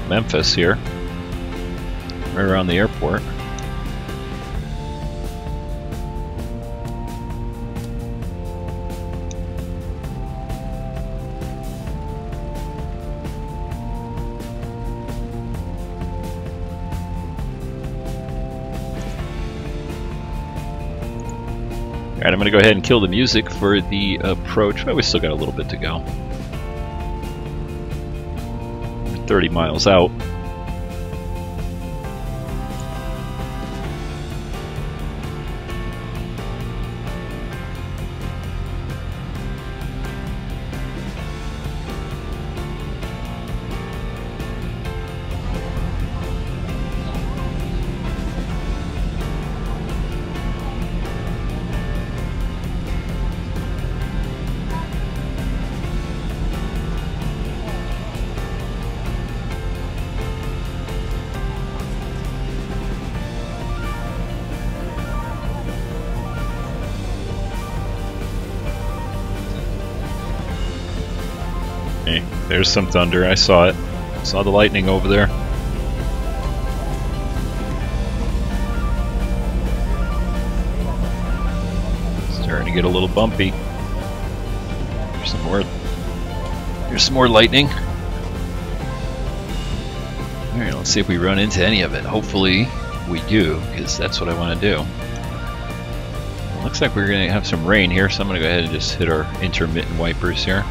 Memphis here, right around the airport. Alright, I'm going to go ahead and kill the music for the approach. Well, we still got a little bit to go. 30 miles out. There's some thunder. I saw it. Saw the lightning over there. to get a little bumpy. There's some more lightning. Alright, let's see if we run into any of it. Hopefully we do, because that's what I want to do. Looks like we're going to have some rain here, so I'm going to go ahead and just hit our intermittent wipers here.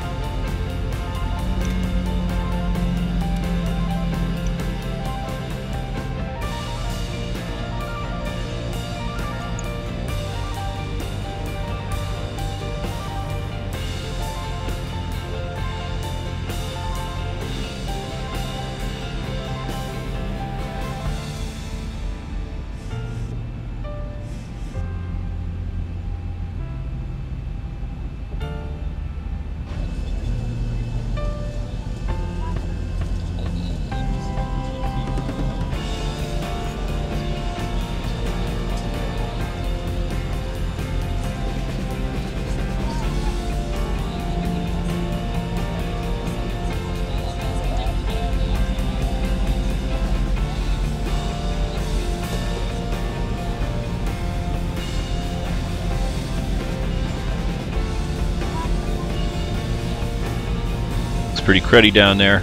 Pretty cruddy down there.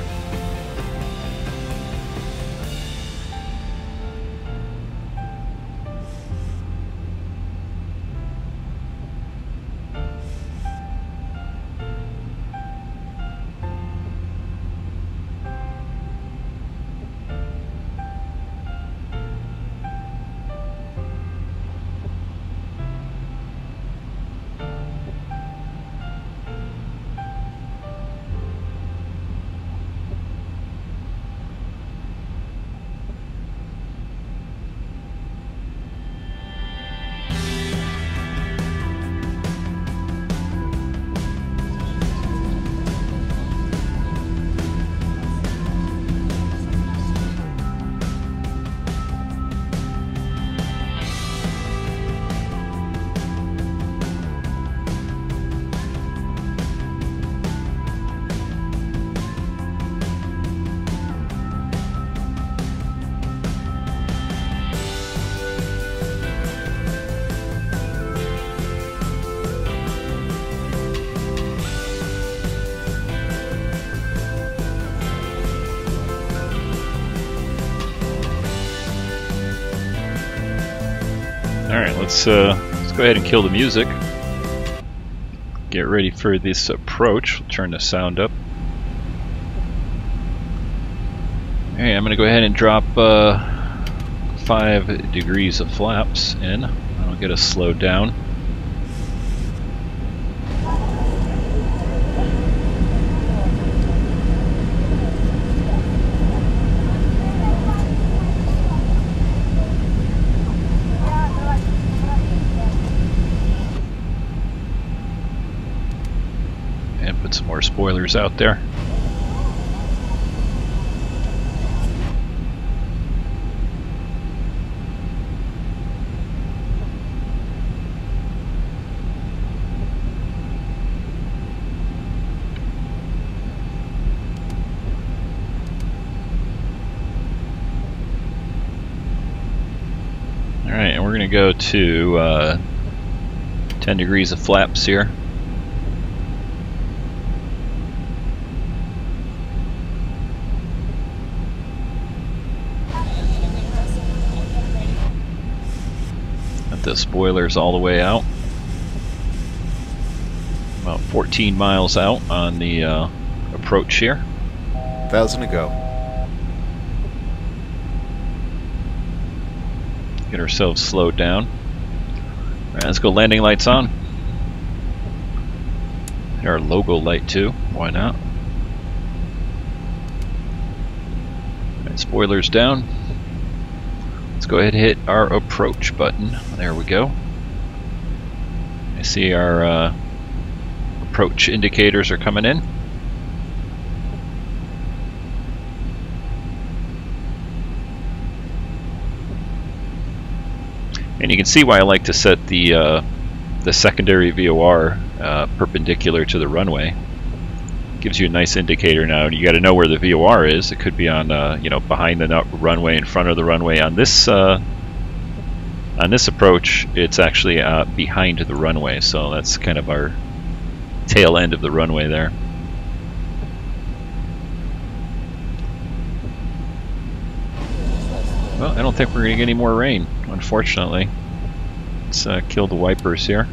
Alright, let's go ahead and kill the music. Get ready for this approach. We'll turn the sound up. Alright, I'm going to go ahead and drop 5 degrees of flaps in. That'll get us slowed down. Some more spoilers out there. Alright, and we're going to go to 10 degrees of flaps here. The spoilers all the way out, about 14 miles out on the approach here. 1,000 to go. Get ourselves slowed down. All right, let's go. Landing lights on. Hit our logo light too. Why not? All right, spoilers down. Let's go ahead and hit our approach button. There we go. I see our approach indicators are coming in. And you can see why I like to set the secondary VOR perpendicular to the runway. Gives you a nice indicator now. You got to know where the VOR is. It could be on, you know, behind the runway, in front of the runway. On this On this approach, it's actually behind the runway, so that's kind of our tail end of the runway there. Well, I don't think we're going to get any more rain, unfortunately. Let's kill the wipers here.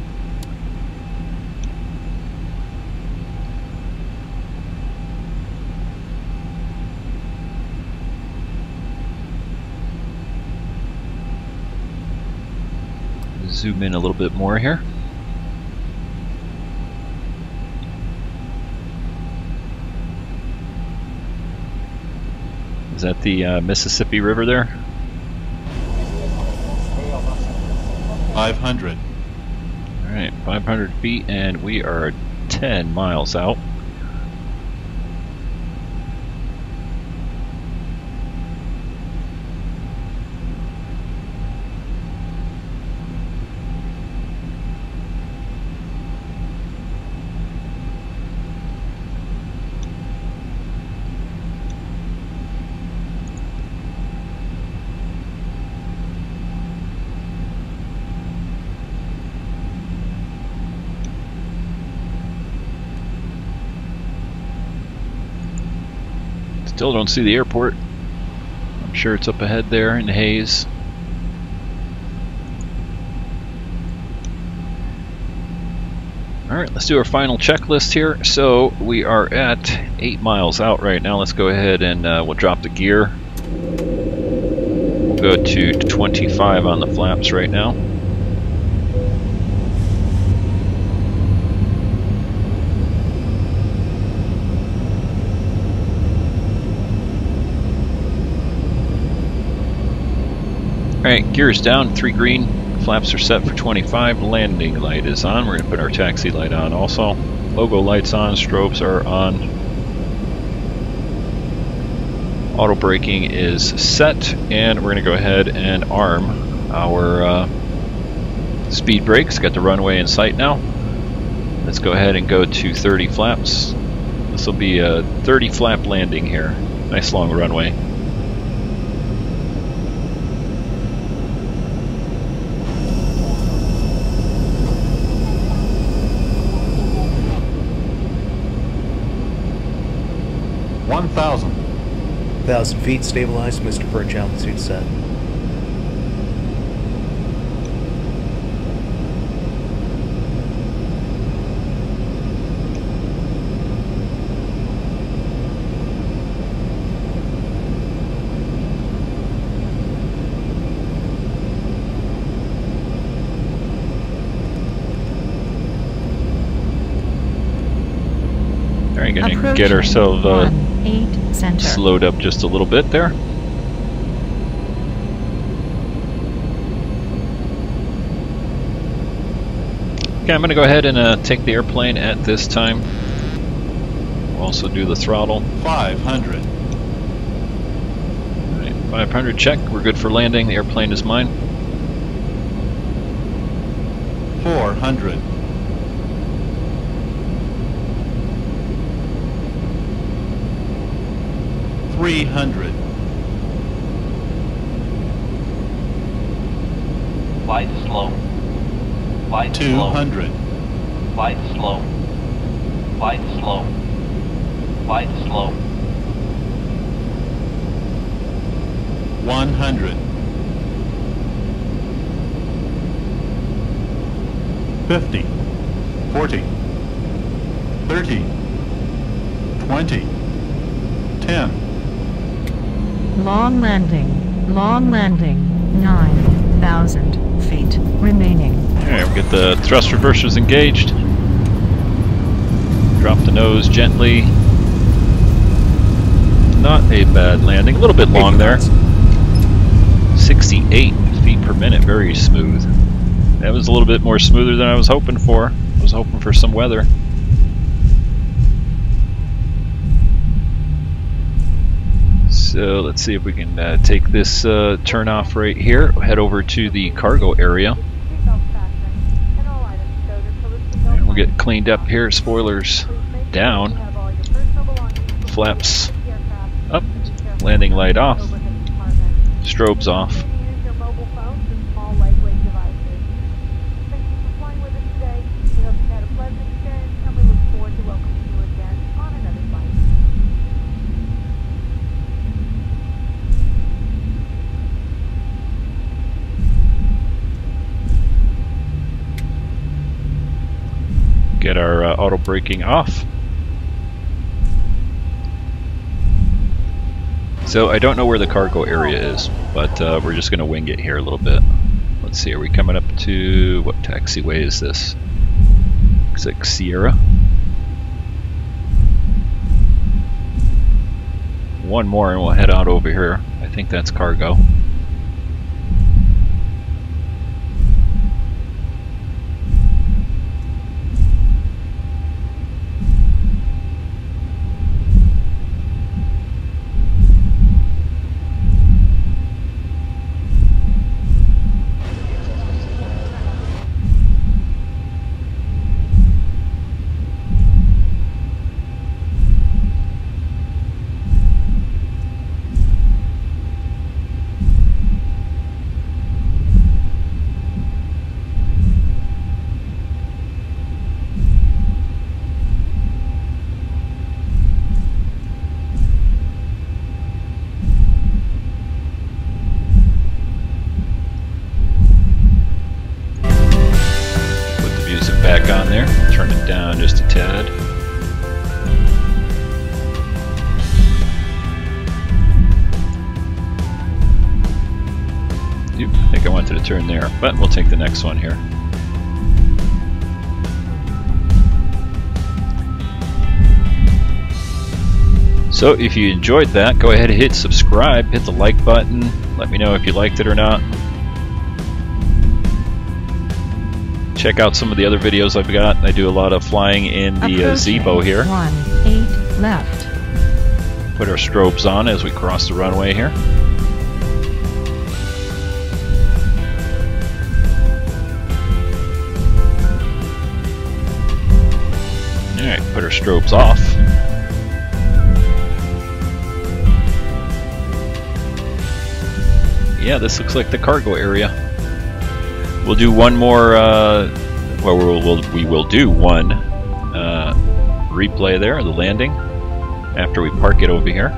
Zoom in a little bit more here. Is that the Mississippi River there? 500. Alright, 500 feet, and we are 10 miles out. Still don't see the airport. I'm sure it's up ahead there in the haze. Alright, let's do our final checklist here. So we are at 8 miles out right now. Let's go ahead and we'll drop the gear. We'll go to 25 on the flaps right now. Alright, gear is down, 3 green, flaps are set for 25, landing light is on. We're going to put our taxi light on also. Logo lights on, strobes are on. Auto braking is set, and we're going to go ahead and arm our speed brakes. Got the runway in sight now. Let's go ahead and go to 30 flaps. This will be a 30 flap landing here. Nice long runway. $1,000. 1,000 feet, stabilized, Mr. Perch, altitude set. Alright, gonna get ourselves slowed up just a little bit there. Okay, I'm going to go ahead and take the airplane at this time. We'll also do the throttle. 500. Alright, 500 check. We're good for landing. The airplane is mine. 400. 300. Flight slow. Flight 200. slow. Flight slow. Flight slow. Flight slow. 100. 50. 40. 30. 20. 10. Long landing, 9,000 feet remaining. Alright, we'll get the thrust reversers engaged. Drop the nose gently. Not a bad landing, a little bit long there. 68 feet per minute, very smooth. That was a little bit more smoother than I was hoping for. I was hoping for some weather. So let's see if we can take this turn off right here, head over to the cargo area. And we'll get cleaned up here, spoilers down, flaps up, landing light off, strobes off. get our auto braking off. So I don't know where the cargo area is, but we're just going to wing it here a little bit. Let's see, are we coming up to, what taxiway is this? Looks like Sierra. One more and we'll head out over here. I think that's cargo. Back on there, turn it down just a tad. Oop, I think I wanted to turn there, but we'll take the next one here. So if you enjoyed that, go ahead and hit subscribe, hit the like button, let me know if you liked it or not. Check out some of the other videos I've got. I do a lot of flying in the Zibo here. 18 left. Put our strobes on as we cross the runway here. Alright, put our strobes off. Yeah, this looks like the cargo area. We'll do one more, we will do one replay there, the landing, after we park it over here.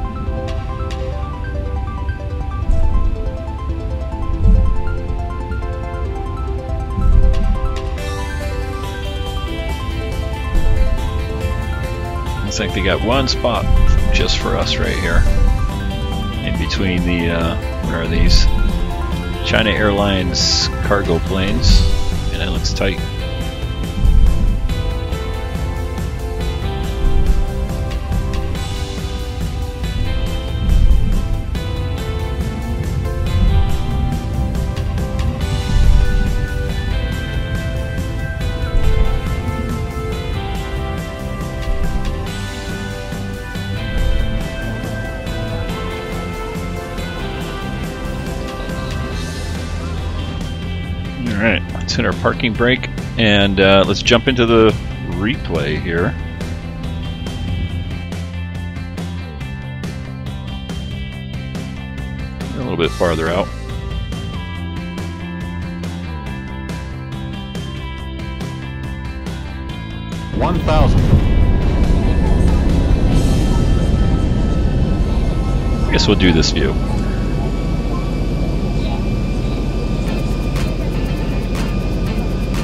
Looks like they got one spot just for us right here, in between the, what are these? China Airlines cargo planes, and it looks tight. Alright, let's hit our parking brake and let's jump into the replay here. A little bit farther out. I guess we'll do this view.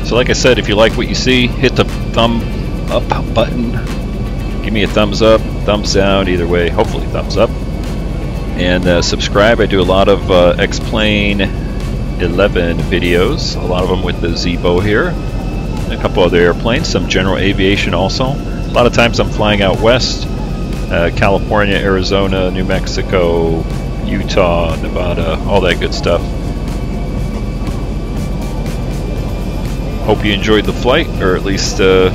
So like I said, if you like what you see, hit the thumb up button. Give me a thumbs up, thumbs down, either way, hopefully thumbs up. And subscribe. I do a lot of X-Plane 11 videos, a lot of them with the Zibo here. And a couple other airplanes, some general aviation also. A lot of times I'm flying out west, California, Arizona, New Mexico, Utah, Nevada, all that good stuff. Hope you enjoyed the flight, or at least the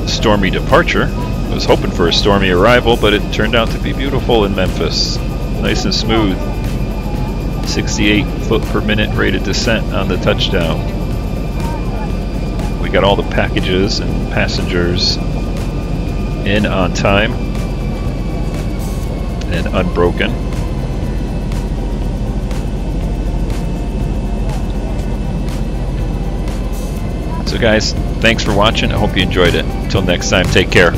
stormy departure. I was hoping for a stormy arrival, but it turned out to be beautiful in Memphis. Nice and smooth. 68 foot per minute rated descent on the touchdown. We got all the packages and passengers in on time and unbroken. So guys, thanks for watching. I hope you enjoyed it. Until next time, take care.